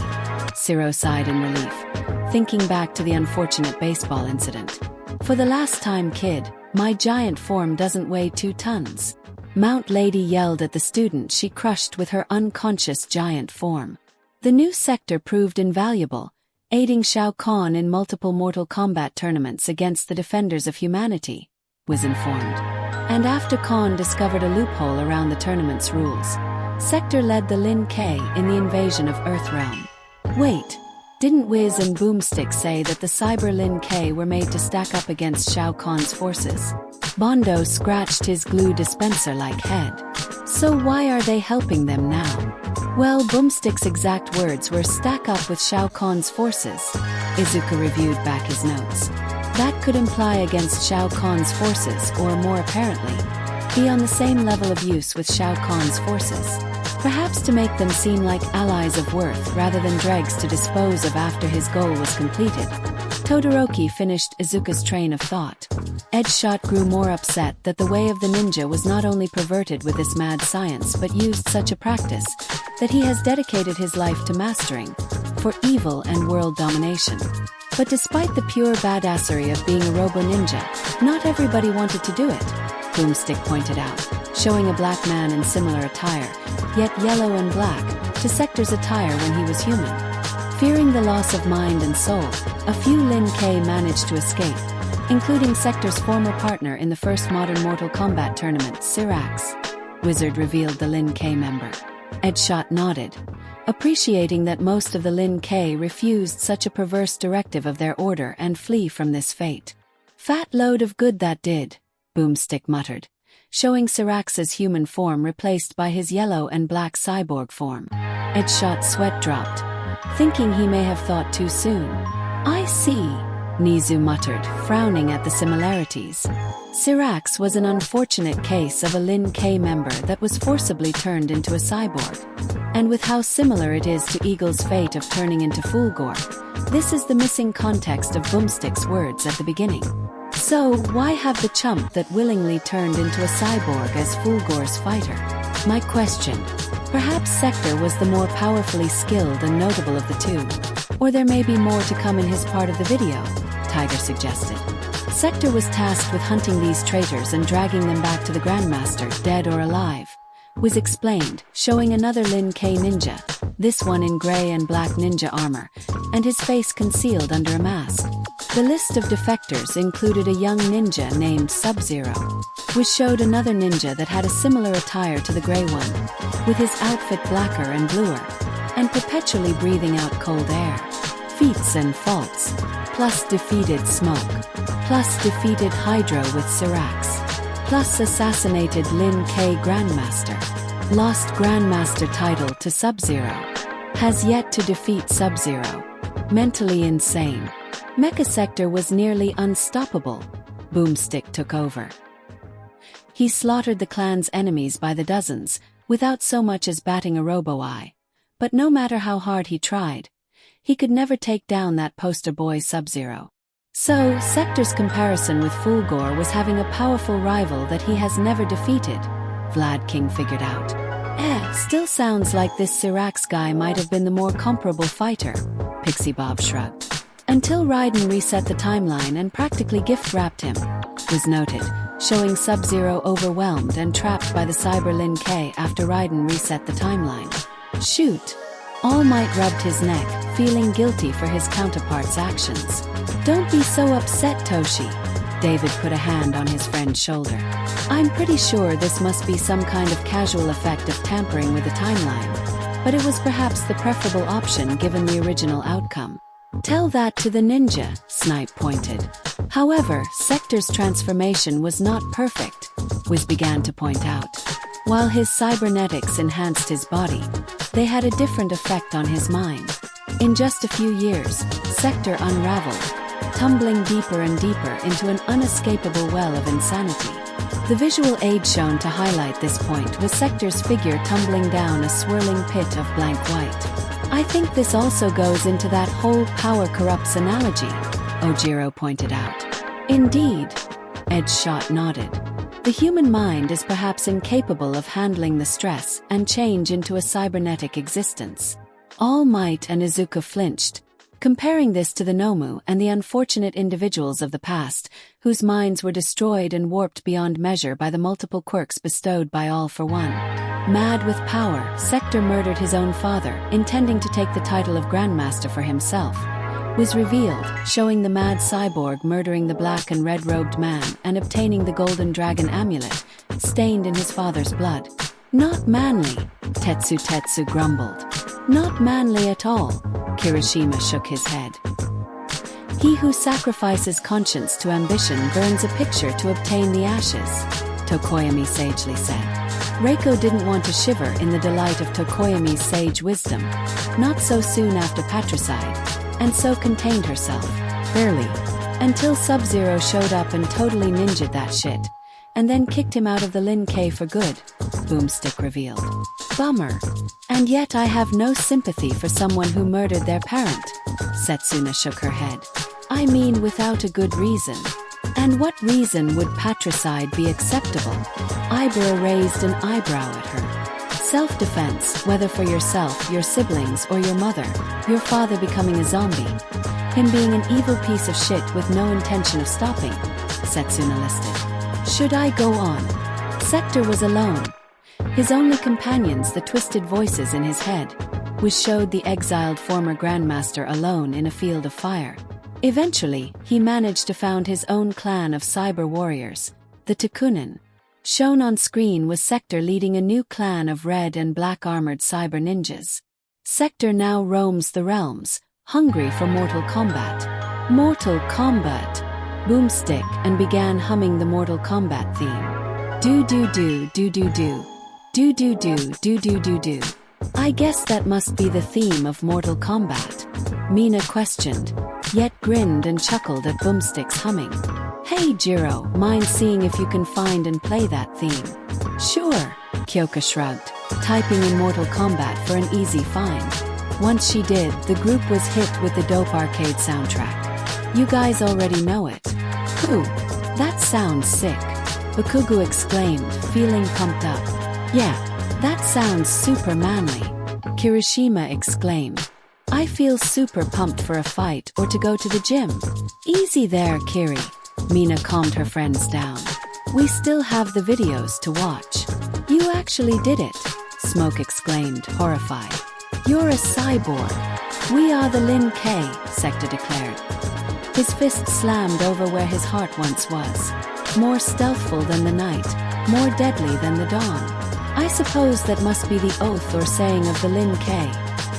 Zero sighed in relief, thinking back to the unfortunate baseball incident. For the last time, kid, my giant form doesn't weigh 2 tons. Mount Lady yelled at the student she crushed with her unconscious giant form. The new Sektor proved invaluable, aiding Shao Kahn in multiple Mortal Kombat tournaments against the defenders of humanity, was informed. And after Kahn discovered a loophole around the tournament's rules, Sektor led the Lin K in the invasion of Earthrealm. Wait. Didn't Wiz and Boomstick say that the Cyber Lin K were made to stack up against Shao Kahn's forces? Bondo scratched his glue dispenser-like head. So why are they helping them now? Well, Boomstick's exact words were stack up with Shao Kahn's forces. Izuku reviewed back his notes. That could imply against Shao Kahn's forces, or more apparently, be on the same level of use with Shao Kahn's forces. Perhaps to make them seem like allies of worth rather than dregs to dispose of after his goal was completed. Todoroki finished Izuku's train of thought. Edgeshot grew more upset that the way of the ninja was not only perverted with this mad science but used such a practice that he has dedicated his life to mastering, for evil and world domination. But despite the pure badassery of being a robo-ninja, not everybody wanted to do it, Boomstick pointed out, showing a black man in similar attire, yet yellow and black, to Sektor's attire when he was human. Fearing the loss of mind and soul, a few Lin K managed to escape, including Sektor's former partner in the first modern Mortal Kombat tournament, Syrax. Wizard revealed the Lin K member. Edgeshot nodded, appreciating that most of the Lin K refused such a perverse directive of their order and flee from this fate. Fat load of good that did, Boomstick muttered, showing Syrax's human form replaced by his yellow and black cyborg form. Edshot's sweat dropped, thinking he may have thought too soon. I see, Nizu muttered, frowning at the similarities. Syrax was an unfortunate case of a Lin K member that was forcibly turned into a cyborg. And with how similar it is to Eagle's fate of turning into Fulgore, this is the missing context of Boomstick's words at the beginning. So, why have the chump that willingly turned into a cyborg as Fulgore's fighter? My question. Perhaps Sektor was the more powerfully skilled and notable of the two. Or there may be more to come in his part of the video, Tiger suggested. Sektor was tasked with hunting these traitors and dragging them back to the Grandmaster, dead or alive. Was explained, showing another Lin K ninja, this one in gray and black ninja armor, and his face concealed under a mask. The list of defectors included a young ninja named Sub-Zero, which showed another ninja that had a similar attire to the gray one, with his outfit blacker and bluer, and perpetually breathing out cold air. Feats and faults, plus defeated Smoke, plus defeated Hydro with Syrax, plus assassinated Lin K Grandmaster, lost Grandmaster title to Sub-Zero, has yet to defeat Sub-Zero, mentally insane. Mecha Sektor was nearly unstoppable. Boomstick took over. He slaughtered the clan's enemies by the dozens, without so much as batting a robo-eye. But no matter how hard he tried, he could never take down that poster boy Sub-Zero. So, Sektor's comparison with Fulgore was having a powerful rival that he has never defeated, Vlad King figured out. Still sounds like this Syrax guy might have been the more comparable fighter, Pixie Bob shrugged. Until Raiden reset the timeline and practically gift-wrapped him, was noted, showing Sub-Zero overwhelmed and trapped by the Cyber Lin K after Raiden reset the timeline. Shoot! All Might rubbed his neck, feeling guilty for his counterpart's actions. Don't be so upset, Toshi. David put a hand on his friend's shoulder. I'm pretty sure this must be some kind of casual effect of tampering with the timeline, but it was perhaps the preferable option given the original outcome. Tell that to the ninja, Snipe pointed. However, Sektor's transformation was not perfect, Wiz began to point out. While his cybernetics enhanced his body, they had a different effect on his mind. In just a few years, Sektor unraveled, tumbling deeper and deeper into an unescapable well of insanity. The visual aid shown to highlight this point was Sektor's figure tumbling down a swirling pit of blank white. I think this also goes into that whole power corrupts analogy, Ojiro pointed out. Indeed, Edshot nodded. The human mind is perhaps incapable of handling the stress and change into a cybernetic existence. All Might and Izuku flinched, comparing this to the Nomu and the unfortunate individuals of the past, whose minds were destroyed and warped beyond measure by the multiple quirks bestowed by All for One. Mad with power, Sektor murdered his own father, intending to take the title of Grandmaster for himself. Was revealed, showing the mad cyborg murdering the black and red-robed man and obtaining the golden dragon amulet, stained in his father's blood. Not manly, Tetsu grumbled. Not manly at all, Kirishima shook his head. He who sacrifices conscience to ambition burns a picture to obtain the ashes, Tokoyami sagely said. Reiko didn't want to shiver in the delight of Tokoyami's sage wisdom, not so soon after patricide, and so contained herself, barely, until Sub-Zero showed up and totally ninja'd that shit, and then kicked him out of the Lin K for good, Boomstick revealed. Bummer. And yet I have no sympathy for someone who murdered their parent, Setsuna shook her head. I mean without a good reason. And what reason would patricide be acceptable? Ibra raised an eyebrow at her. Self-defense, whether for yourself, your siblings, or your mother, your father becoming a zombie, him being an evil piece of shit with no intention of stopping, Setsuna listed. Should I go on? Sektor was alone. His only companions the twisted voices in his head, which showed the exiled former Grandmaster alone in a field of fire. Eventually, he managed to found his own clan of cyber warriors, the Takunin. Shown on screen was Sektor leading a new clan of red and black armored cyber ninjas. Sektor now roams the realms, hungry for mortal combat. Mortal combat! boomstick and began humming the Mortal Kombat theme. Do-do-do, do-do-do, do-do-do, do-do-do-do. I guess that must be the theme of Mortal Kombat, Mina questioned, yet grinned and chuckled at Boomstick's humming. Hey Jiro, mind seeing if you can find and play that theme? Sure, Kyoka shrugged, typing in Mortal Kombat for an easy find. Once she did, the group was hit with the dope arcade soundtrack. You guys already know it. Cool. That sounds sick, Bakugo exclaimed, feeling pumped up. Yeah, that sounds super manly, Kirishima exclaimed. I feel super pumped for a fight or to go to the gym. Easy there, Kiri. Mina calmed her friends down. We still have the videos to watch. You actually did it, Smoke exclaimed, horrified. You're a cyborg. We are the Lin K, Sektor declared. His fist slammed over where his heart once was. More stealthful than the night, more deadly than the dawn. I suppose that must be the oath or saying of the Lin K,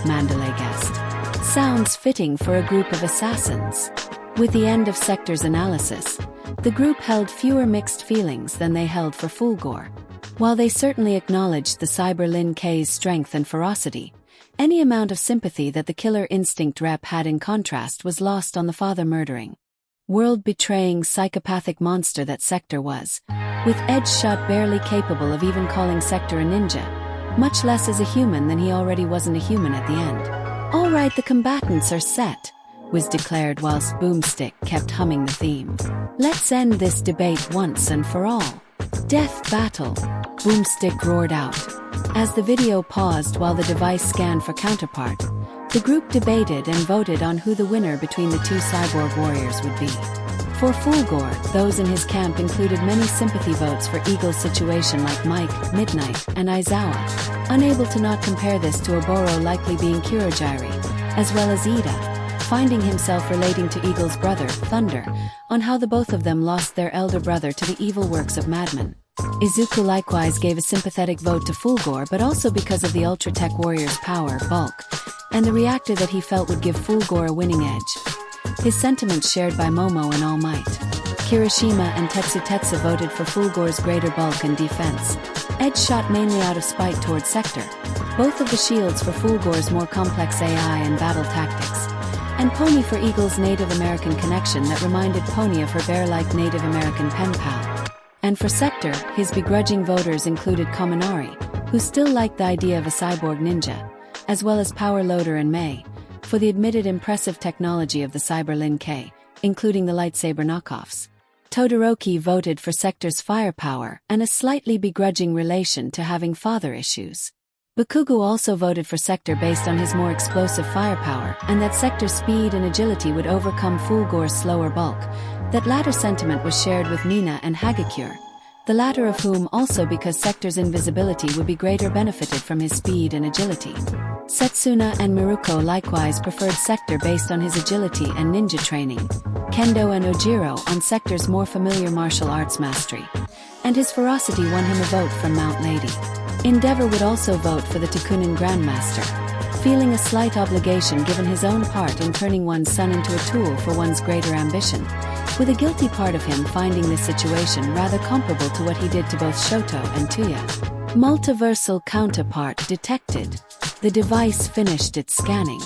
Mandalay guessed. Sounds fitting for a group of assassins. With the end of Sektor's analysis, the group held fewer mixed feelings than they held for Fulgore. While they certainly acknowledged the Cyber Lin K's strength and ferocity, any amount of sympathy that the killer instinct rep had in contrast was lost on the father-murdering, world-betraying psychopathic monster that Sektor was, with edge shot barely capable of even calling Sektor a ninja, much less as a human than he already wasn't a human at the end. All right, the combatants are set, was declared whilst Boomstick kept humming the theme. Let's end this debate once and for all. Death battle, Boomstick roared out. As the video paused while the device scanned for counterpart, the group debated and voted on who the winner between the two cyborg warriors would be. For Fulgore, those in his camp included many sympathy votes for Eagle's situation like Mike, Midnight, and Aizawa, unable to not compare this to Oboro likely being Kurogiri, as well as Ida, finding himself relating to Eagle's brother, Thunder, on how the both of them lost their elder brother to the evil works of madmen. Izuku likewise gave a sympathetic vote to Fulgore, but also because of the Ultra-Tech warrior's power, bulk, and the reactor that he felt would give Fulgore a winning edge. His sentiments shared by Momo and All Might. Kirishima and Tetsu voted for Fulgore's greater bulk and defense. Edge shot mainly out of spite towards Sektor, both of the shields for Fulgore's more complex AI and battle tactics, and Pony for Eagle's Native American connection that reminded Pony of her bear-like Native American pen pal. And for Sektor, his begrudging voters included Kaminari, who still liked the idea of a cyborg ninja, as well as Power Loader and Mei, for the admitted impressive technology of the Cyber Lin K, including the lightsaber knockoffs. Todoroki voted for Sektor's firepower and a slightly begrudging relation to having father issues. Bakugo also voted for Sektor based on his more explosive firepower and that Sektor's speed and agility would overcome Fulgore's slower bulk. That latter sentiment was shared with Mina and Hagakure, the latter of whom also because Sektor's invisibility would be greater benefited from his speed and agility. Setsuna and Miruko likewise preferred Sektor based on his agility and ninja training, Kendo and Ojiro on Sektor's more familiar martial arts mastery, and his ferocity won him a vote from Mount Lady. Endeavor would also vote for the Takunin Grandmaster, feeling a slight obligation given his own part in turning one's son into a tool for one's greater ambition, with a guilty part of him finding this situation rather comparable to what he did to both Shoto and Tuya. Multiversal counterpart detected. The device finished its scanning.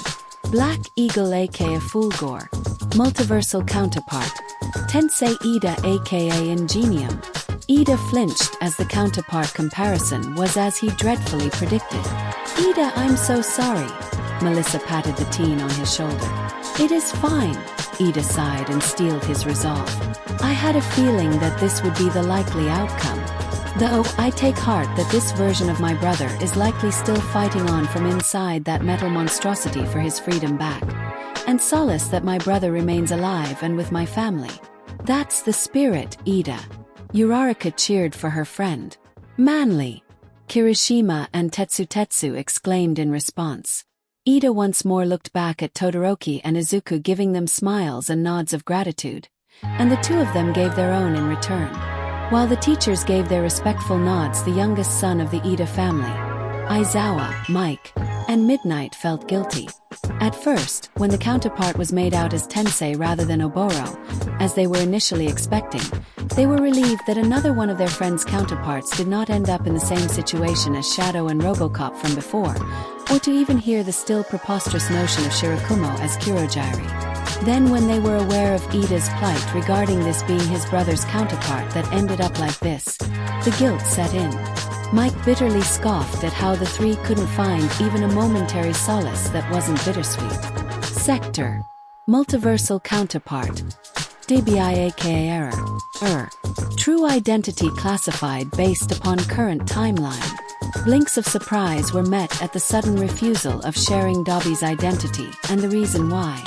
Black Eagle aka Fulgore. Multiversal counterpart. Tensei Ida aka Ingenium. Ida flinched as the counterpart comparison was as he dreadfully predicted. Ida, I'm so sorry. Melissa patted the teen on his shoulder. It is fine. Ida sighed and steeled his resolve. I had a feeling that this would be the likely outcome. Though, I take heart that this version of my brother is likely still fighting on from inside that metal monstrosity for his freedom back. And solace that my brother remains alive and with my family. That's the spirit, Ida. Uraraka cheered for her friend. Manly. Kirishima and Tetsu exclaimed in response. Ida once more looked back at Todoroki and Izuku, giving them smiles and nods of gratitude, and the two of them gave their own in return. While the teachers gave their respectful nods, the youngest son of the Ida family, Aizawa, Mike, and Midnight felt guilty. At first, when the counterpart was made out as Tensei rather than Oboro, as they were initially expecting, they were relieved that another one of their friends' counterparts did not end up in the same situation as Shadow and Robocop from before, or to even hear the still preposterous notion of Shirakumo as Kurogiri. Then when they were aware of Ida's plight regarding this being his brother's counterpart that ended up like this, the guilt set in. Mike bitterly scoffed at how the three couldn't find even a momentary solace that wasn't bittersweet. Sektor. Multiversal counterpart. DBI aka error. True identity classified based upon current timeline. Blinks of surprise were met at the sudden refusal of sharing Dobby's identity and the reason why.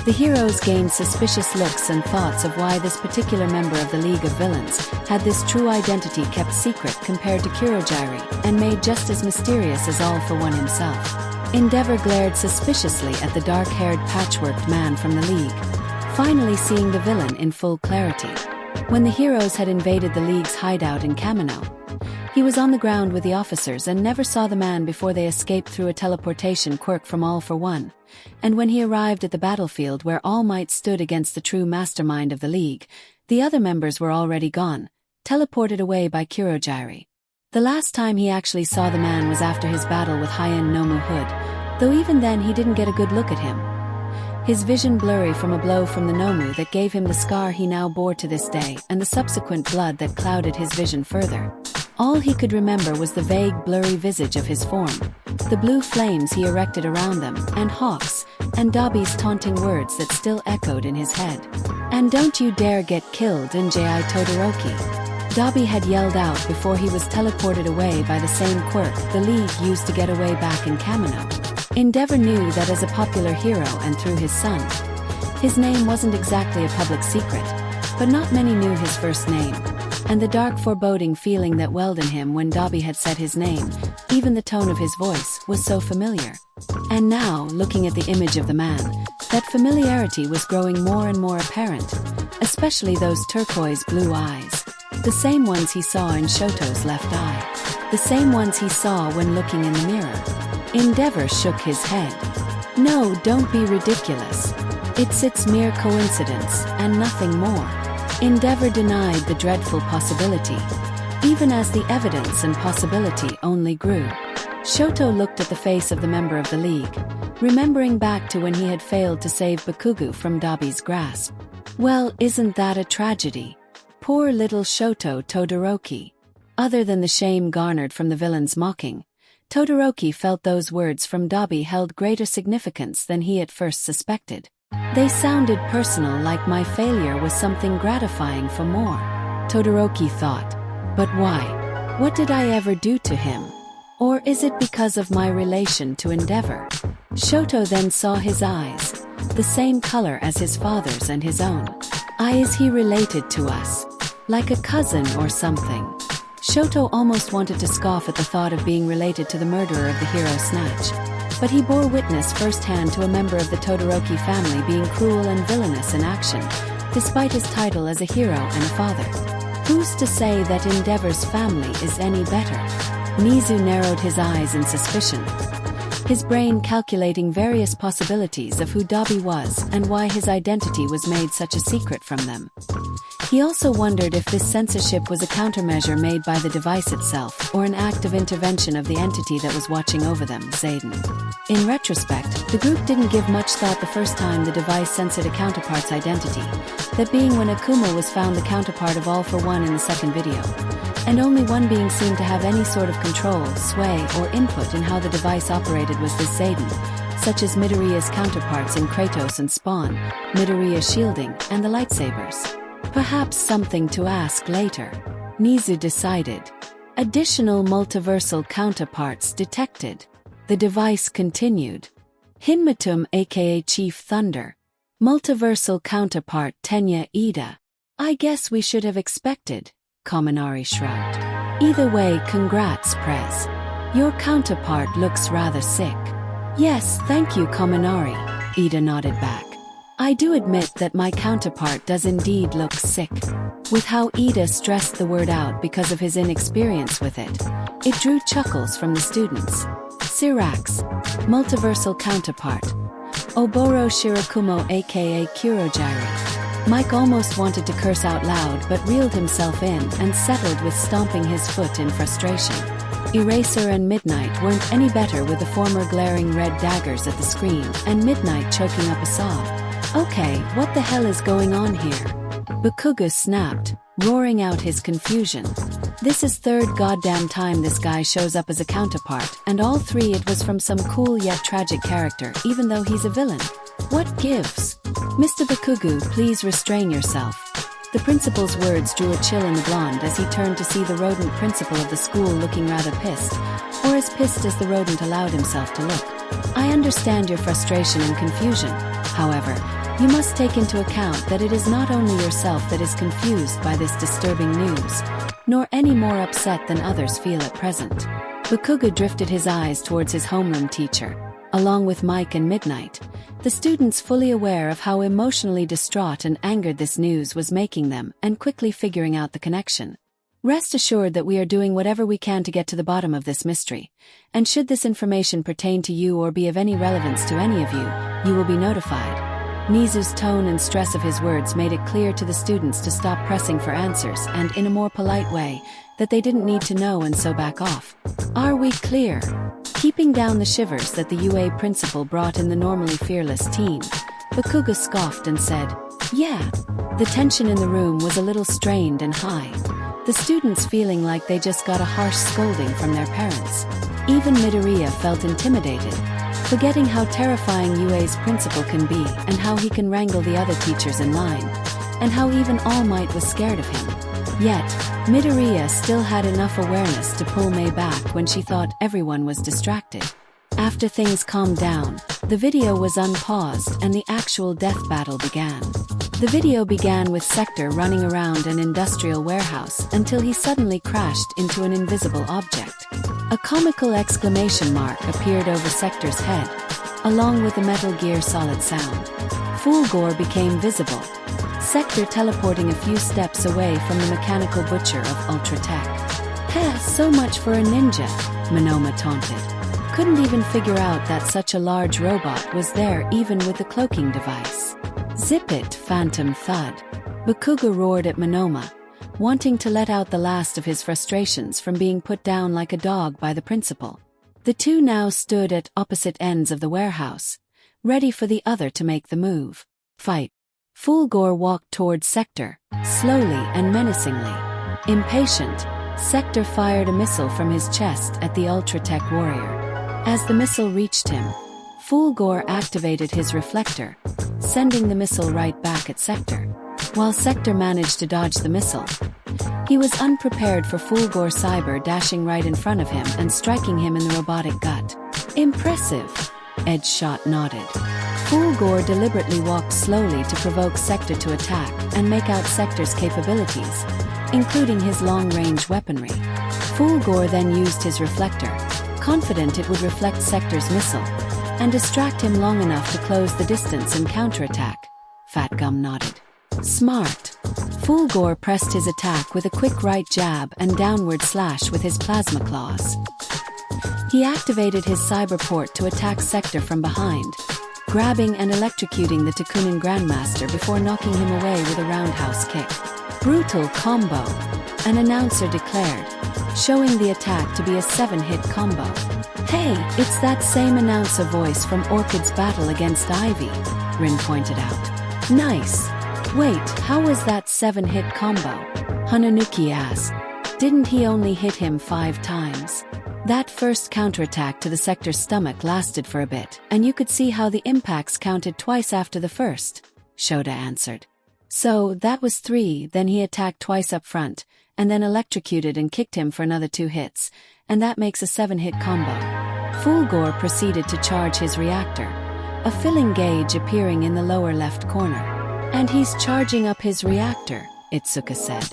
The heroes gained suspicious looks and thoughts of why this particular member of the League of Villains had this true identity kept secret compared to Kurogiri, and made just as mysterious as All for One himself. Endeavor glared suspiciously at the dark-haired patchworked man from the League, finally seeing the villain in full clarity. When the heroes had invaded the League's hideout in Kamino, he was on the ground with the officers and never saw the man before they escaped through a teleportation quirk from All for One. And when he arrived at the battlefield where All Might stood against the true mastermind of the League, the other members were already gone, teleported away by Kurogiri. The last time he actually saw the man was after his battle with Hien Nomu Hood, though even then he didn't get a good look at him. His vision blurry from a blow from the Nomu that gave him the scar he now bore to this day, and the subsequent blood that clouded his vision further. All he could remember was the vague, blurry visage of his form, the blue flames he erected around them, and Hawks, and Dobby's taunting words that still echoed in his head. "And don't you dare get killed, Njai Todoroki." Dobby had yelled out before he was teleported away by the same quirk the League used to get away back in Kamino. Endeavor knew that as a popular hero and through his son. His name wasn't exactly a public secret, but not many knew his first name. And the dark foreboding feeling that welled in him when Dobby had said his name, even the tone of his voice, was so familiar. And now, looking at the image of the man, that familiarity was growing more and more apparent, especially those turquoise blue eyes. The same ones he saw in Shoto's left eye. The same ones he saw when looking in the mirror. Endeavor shook his head. "No, don't be ridiculous. It's mere coincidence, and nothing more." Endeavor denied the dreadful possibility, even as the evidence and possibility only grew. Shoto looked at the face of the member of the League, remembering back to when he had failed to save Bakugu from Dobby's grasp. Well, isn't that a tragedy? Poor little Shoto Todoroki. Other than the shame garnered from the villain's mocking, Todoroki felt those words from Dobby held greater significance than he at first suspected. They sounded personal, like my failure was something gratifying for more. Todoroki thought. But why? What did I ever do to him? Or is it because of my relation to Endeavor? Shoto then saw his eyes, the same color as his father's and his own. Is he related to us? Like a cousin or something? Shoto almost wanted to scoff at the thought of being related to the murderer of the hero Snatch. But he bore witness firsthand to a member of the Todoroki family being cruel and villainous in action, despite his title as a hero and a father. Who's to say that Endeavor's family is any better? Nizu narrowed his eyes in suspicion, his brain calculating various possibilities of who Dobby was and why his identity was made such a secret from them. He also wondered if this censorship was a countermeasure made by the device itself or an act of intervention of the entity that was watching over them, Zayden. In retrospect, the group didn't give much thought the first time the device censored a counterpart's identity, that being when Akuma was found the counterpart of All for One in the second video. And only one being seemed to have any sort of control, sway, or input in how the device operated was this Zayden, such as Midoriya's counterparts in Kratos and Spawn, Midoriya's shielding, and the lightsabers. Perhaps something to ask later. Nizu decided. Additional multiversal counterparts detected. The device continued. Hinmatum aka Chief Thunder. Multiversal counterpart Tenya Ida. I guess we should have expected, Kaminari shrugged. Either way, congrats, Prez. Your counterpart looks rather sick. Yes, thank you, Kaminari, Ida nodded back. I do admit that my counterpart does indeed look sick. With how Ida stressed the word out because of his inexperience with it, it drew chuckles from the students. Sirax, multiversal counterpart. Oboro Shirakumo aka Kurojiri. Mike almost wanted to curse out loud but reeled himself in and settled with stomping his foot in frustration. Eraser and Midnight weren't any better with the former glaring red daggers at the screen and Midnight choking up a sob. Okay, what the hell is going on here? Bakugo snapped, roaring out his confusion. This is third goddamn time this guy shows up as a counterpart, and all three it was from some cool yet tragic character even though he's a villain. What gives? Mr. Bakugo, please restrain yourself. The principal's words drew a chill in the blonde as he turned to see the rodent principal of the school looking rather pissed, or as pissed as the rodent allowed himself to look. I understand your frustration and confusion. However, you must take into account that it is not only yourself that is confused by this disturbing news, nor any more upset than others feel at present. Bakugo drifted his eyes towards his homeroom teacher, along with Mike and Midnight, the students fully aware of how emotionally distraught and angered this news was making them and quickly figuring out the connection. Rest assured that we are doing whatever we can to get to the bottom of this mystery, and should this information pertain to you or be of any relevance to any of you, you will be notified. Nizu's tone and stress of his words made it clear to the students to stop pressing for answers and, in a more polite way, that they didn't need to know and so back off. Are we clear? Keeping down the shivers that the UA principal brought in the normally fearless teen, Bakugo scoffed and said, "Yeah." The tension in the room was a little strained and high, the students feeling like they just got a harsh scolding from their parents. Even Midoriya felt intimidated, forgetting how terrifying UA's principal can be and how he can wrangle the other teachers in line, and how even All Might was scared of him. Yet, Midoriya still had enough awareness to pull Mei back when she thought everyone was distracted. After things calmed down, the video was unpaused and the actual death battle began. The video began with Sektor running around an industrial warehouse until he suddenly crashed into an invisible object. A comical exclamation mark appeared over Sektor's head, along with the Metal Gear Solid sound. Fulgore became visible, Sektor teleporting a few steps away from the mechanical butcher of Ultra Tech. "Heh, so much for a ninja," Monoma taunted. Couldn't even figure out that such a large robot was there even with the cloaking device. "Zip it, Phantom Thud," Bakugo roared at Monoma, wanting to let out the last of his frustrations from being put down like a dog by the principal. The two now stood at opposite ends of the warehouse, ready for the other to make the move. Fight. Fulgore walked towards Sektor, slowly and menacingly. Impatient, Sektor fired a missile from his chest at the Ultratech warrior. As the missile reached him, Fulgore activated his reflector, sending the missile right back at Sektor. While Sektor managed to dodge the missile, he was unprepared for Fulgore Cyber dashing right in front of him and striking him in the robotic gut. "Impressive," Edgeshot nodded. Fulgore deliberately walked slowly to provoke Sektor to attack and make out Sektor's capabilities, including his long-range weaponry. Fulgore then used his reflector, confident it would reflect Sektor's missile, and distract him long enough to close the distance and counterattack. Fatgum nodded. "Smart." Fulgore pressed his attack with a quick right jab and downward slash with his plasma claws. He activated his cyberport to attack Sektor from behind, grabbing and electrocuting the Takunin Grandmaster before knocking him away with a roundhouse kick. "Brutal combo," an announcer declared, showing the attack to be a 7-hit combo. "Hey, it's that same announcer voice from Orchid's battle against Ivy," Rin pointed out. "Nice. Wait, how was that 7-hit combo?" Hananuki asked. "Didn't he only hit him 5 times?" That first counterattack to the Sektor's stomach lasted for a bit, and you could see how the impacts counted twice after the first, Shoda answered. "So, that was 3, then he attacked twice up front, and then electrocuted and kicked him for another 2 hits, and that makes a 7-hit combo." Fulgore proceeded to charge his reactor, a filling gauge appearing in the lower left corner. "And he's charging up his reactor," Itsuka said.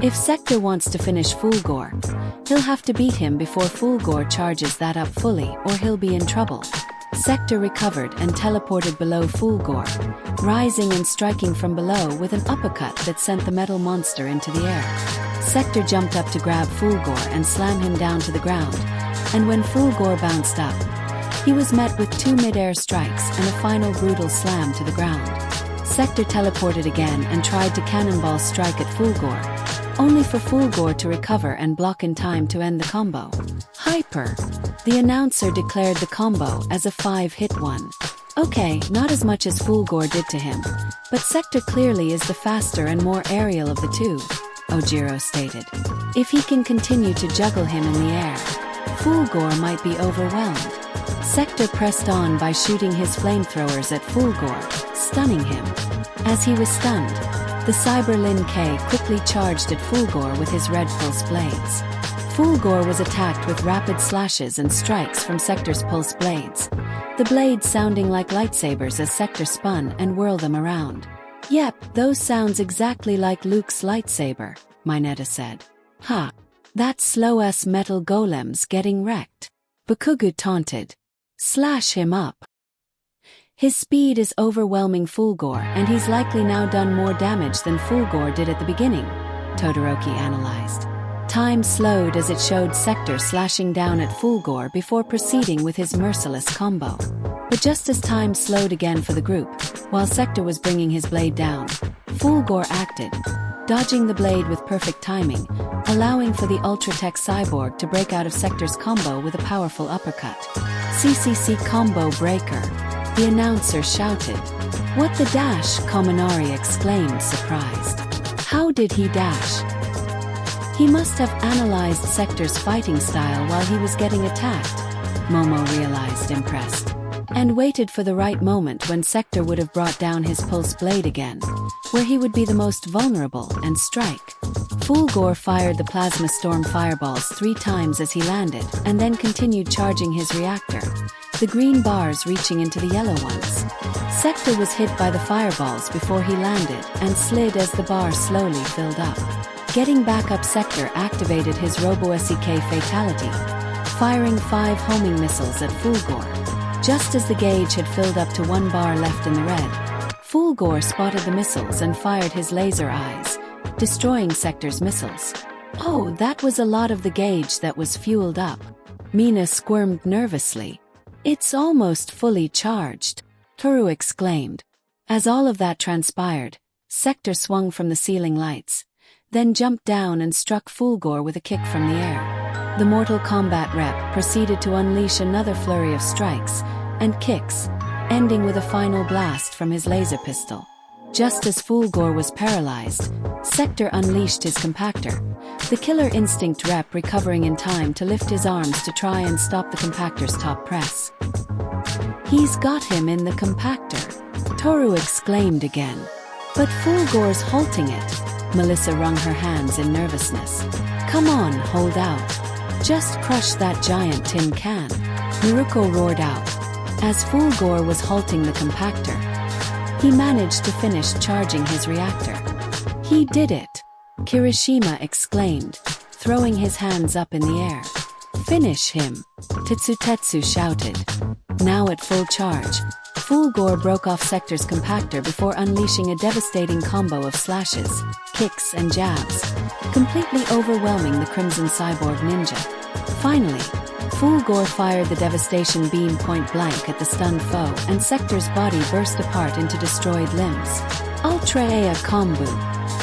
"If Sektor wants to finish Fulgore, he'll have to beat him before Fulgore charges that up fully or he'll be in trouble." Sektor recovered and teleported below Fulgore, rising and striking from below with an uppercut that sent the metal monster into the air. Sektor jumped up to grab Fulgore and slam him down to the ground, and when Fulgore bounced up, He was met with 2 mid-air strikes and a final brutal slam to the ground. Sektor teleported again and tried to cannonball strike at Fulgore, only for Fulgore to recover and block in time to end the combo. Hyper! The announcer declared the combo as a 5-hit one. Okay, not as much as Fulgore did to him, but Sektor clearly is the faster and more aerial of the two, Ojiro stated. If he can continue to juggle him in the air, Fulgore might be overwhelmed. Sektor pressed on by shooting his flamethrowers at Fulgore, stunning him. As he was stunned, the Cyber Lin K quickly charged at Fulgore with his red pulse blades. Fulgore was attacked with rapid slashes and strikes from Sektor's pulse blades, the blades sounding like lightsabers as Sektor spun and whirled them around. Yep, those sounds exactly like Luke's lightsaber, Mineta said. Ha! That slow-ass metal golem's getting wrecked. Bakugu taunted. Slash him up. His speed is overwhelming Fulgore and he's likely now done more damage than Fulgore did at the beginning, Todoroki analyzed. Time slowed as it showed Sektor slashing down at Fulgore before proceeding with his merciless combo. But just as time slowed again for the group, while Sektor was bringing his blade down, Fulgore acted, dodging the blade with perfect timing, allowing for the Ultratech cyborg to break out of Sektor's combo with a powerful uppercut. CCC combo breaker, the announcer shouted. What the dash? Kaminari exclaimed, surprised. How did he dash? He must have analyzed Sektor's fighting style while he was getting attacked, Momo realized, impressed, and waited for the right moment when Sektor would have brought down his pulse blade again, where he would be the most vulnerable, and strike. Fulgore fired the plasma storm fireballs 3 times as he landed, and then continued charging his reactor, the green bars reaching into the yellow ones. Sektor was hit by the fireballs before he landed and slid as the bar slowly filled up. Getting back up, Sektor activated his Robo-SEK fatality, firing 5 homing missiles at Fulgore. Just as the gauge had filled up to 1 bar left in the red, Fulgore spotted the missiles and fired his laser eyes, destroying Sektor's missiles. Oh, that was a lot of the gauge that was fueled up. Mina squirmed nervously. It's almost fully charged, Toru exclaimed. As all of that transpired, Sektor swung from the ceiling lights, then jumped down and struck Fulgore with a kick from the air. The Mortal Kombat rep proceeded to unleash another flurry of strikes and kicks, ending with a final blast from his laser pistol. Just as Fulgore was paralyzed, Sektor unleashed his compactor, the Killer Instinct rep recovering in time to lift his arms to try and stop the compactor's top press. He's got him in the compactor, Toru exclaimed again. But Fulgore's halting it. Melissa wrung her hands in nervousness. Come on, hold out. Just crush that giant tin can, Naruko roared out. As Fulgore was halting the compactor, he managed to finish charging his reactor. He did it, Kirishima exclaimed, throwing his hands up in the air. Finish him, Tetsutetsu shouted. Now at full charge, Fulgore broke off Sektor's compactor before unleashing a devastating combo of slashes, kicks and jabs, completely overwhelming the Crimson Cyborg Ninja. Finally, Fulgore fired the devastation beam point blank at the stunned foe and Sektor's body burst apart into destroyed limbs. Ultra Ea Combo,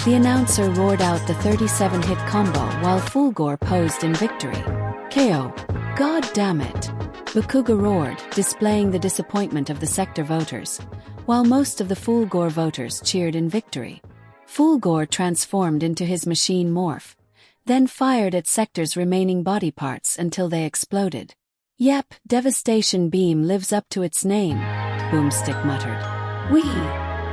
the announcer roared out the 37-hit combo while Fulgore posed in victory. KO. God damn it. Bakuga roared, displaying the disappointment of the Sektor voters, while most of the Fulgore voters cheered in victory. Fulgore transformed into his machine morph, then fired at Sektor's remaining body parts until they exploded. Yep, Devastation Beam lives up to its name, Boomstick muttered. Wee!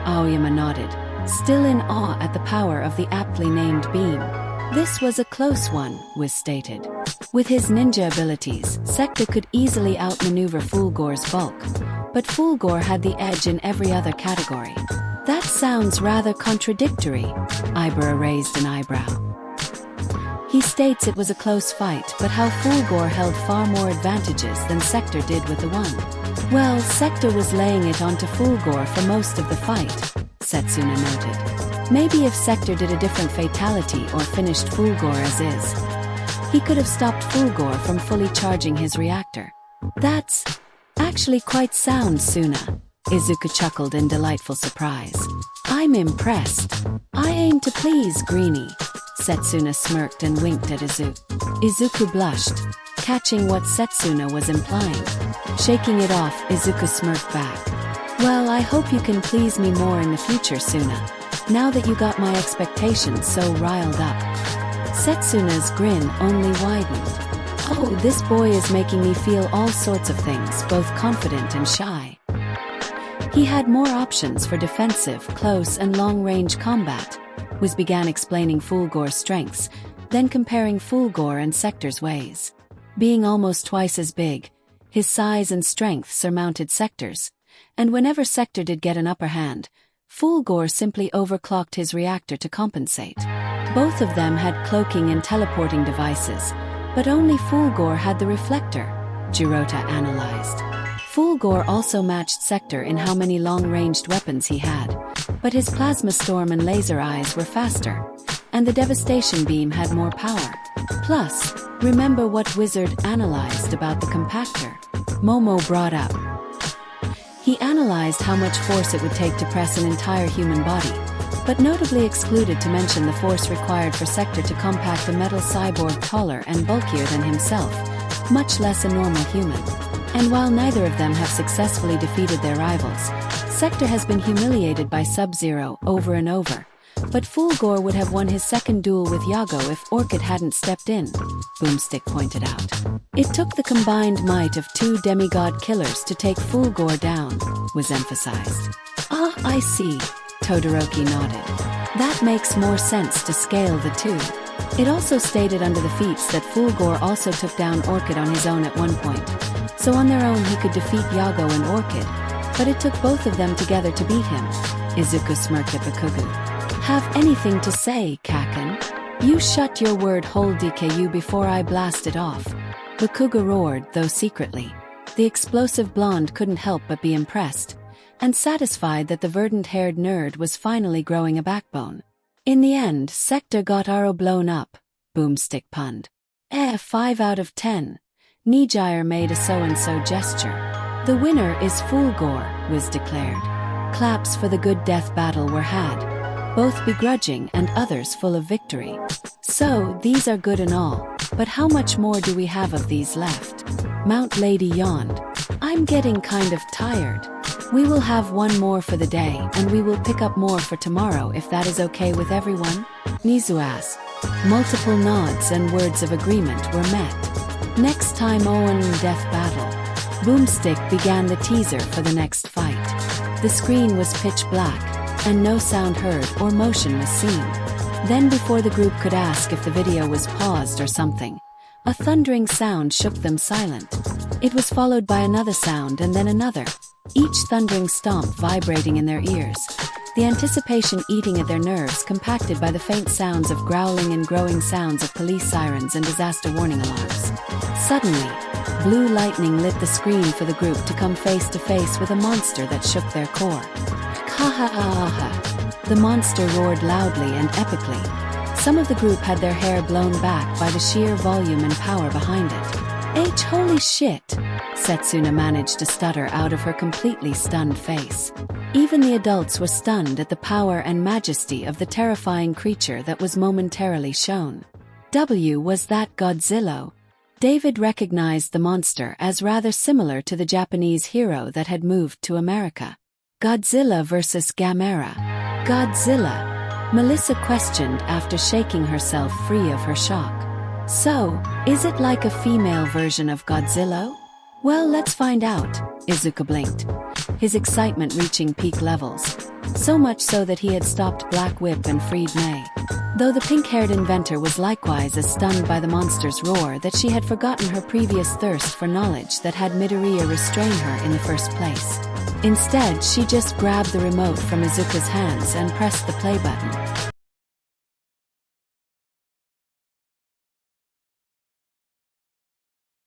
Aoyama nodded, still in awe at the power of the aptly named beam. This was a close one, Wiz stated. With his ninja abilities, Sektor could easily outmaneuver Fulgore's bulk, but Fulgore had the edge in every other category. That sounds rather contradictory, Ibra raised an eyebrow. He states it was a close fight, but how Fulgore held far more advantages than Sektor did with the one. Well, Sektor was laying it onto Fulgore for most of the fight, Setsuna noted. Maybe if Sektor did a different fatality or finished Fulgore as is, he could have stopped Fulgore from fully charging his reactor. That's Actually quite sound, Suna. Izuku chuckled in delightful surprise. I'm impressed. I aim to please, Greenie. Setsuna smirked and winked at Izuku. Izuku blushed, catching what Setsuna was implying. Shaking it off, Izuku smirked back. Well, I hope you can please me more in the future, Suna, now that you got my expectations so riled up. Setsuna's grin only widened. Oh, this boy is making me feel all sorts of things, both confident and shy. He had more options for defensive, close and long-range combat. Wiz began explaining Fulgore's strengths, then comparing Fulgore and Sektor's ways. Being almost twice as big, his size and strength surmounted Sektor's, and whenever Sektor did get an upper hand, Fulgore simply overclocked his reactor to compensate. Both of them had cloaking and teleporting devices, but only Fulgore had the reflector, Jirota analyzed. Fulgore also matched Sektor in how many long-ranged weapons he had, but his plasma storm and laser eyes were faster, and the devastation beam had more power. Plus, remember what Wizard analyzed about the compactor? Momo brought up. He analyzed how much force it would take to press an entire human body, but notably excluded to mention the force required for Sektor to compact a metal cyborg taller and bulkier than himself, much less a normal human. And while neither of them have successfully defeated their rivals, Sektor has been humiliated by Sub-Zero over and over, but Fulgore would have won his second duel with Yago if Orchid hadn't stepped in, Boomstick pointed out. It took the combined might of two demigod killers to take Fulgore down, was emphasized. Ah, I see, Todoroki nodded. That makes more sense to scale the two. It also stated under the feats that Fulgore also took down Orchid on his own at one point, so on their own he could defeat Yago and Orchid, but it took both of them together to beat him. Izuku smirked at Bakugu. Have anything to say, Kaken? You shut your word hole, DKU, before I blast it off. Bakuga roared, though secretly. The explosive blonde couldn't help but be impressed, and satisfied that the verdant-haired nerd was finally growing a backbone. In the end, Sektor got Aro blown up, Boomstick punned. 5 out of 10. Nijire made a so-and-so gesture. The winner is Fulgore, Wiz declared. Claps for the good death battle were had, both begrudging and others full of victory. So, these are good and all, but how much more do we have of these left? Mount Lady yawned. I'm getting kind of tired. We will have one more for the day, and we will pick up more for tomorrow if that is okay with everyone? Nizu asked. Multiple nods and words of agreement were met. Next time Owen death battle. Boomstick began the teaser for the next fight. The screen was pitch black, and no sound heard or motion was seen. Then before the group could ask if the video was paused or something, a thundering sound shook them silent. It was followed by another sound and then another, each thundering stomp vibrating in their ears, the anticipation eating at their nerves compacted by the faint sounds of growling and growing sounds of police sirens and disaster warning alarms. Suddenly, blue lightning lit the screen for the group to come face to face with a monster that shook their core. Ha-ha-ha-ha. The monster roared loudly and epically. Some of the group had their hair blown back by the sheer volume and power behind it. Holy shit! Setsuna managed to stutter out of her completely stunned face. Even the adults were stunned at the power and majesty of the terrifying creature that was momentarily shown. Was that Godzilla? David recognized the monster as rather similar to the Japanese hero that had moved to America. Godzilla versus Gamera. Godzilla? Melissa questioned after shaking herself free of her shock. So, is it like a female version of Godzilla? Well, let's find out, Izuku blinked, his excitement reaching peak levels. So much so that he had stopped Black Whip and freed May. Though the pink-haired inventor was likewise as stunned by the monster's roar that she had forgotten her previous thirst for knowledge that had Midoriya restrain her in the first place. Instead, she just grabbed the remote from Izuku's hands and pressed the play button.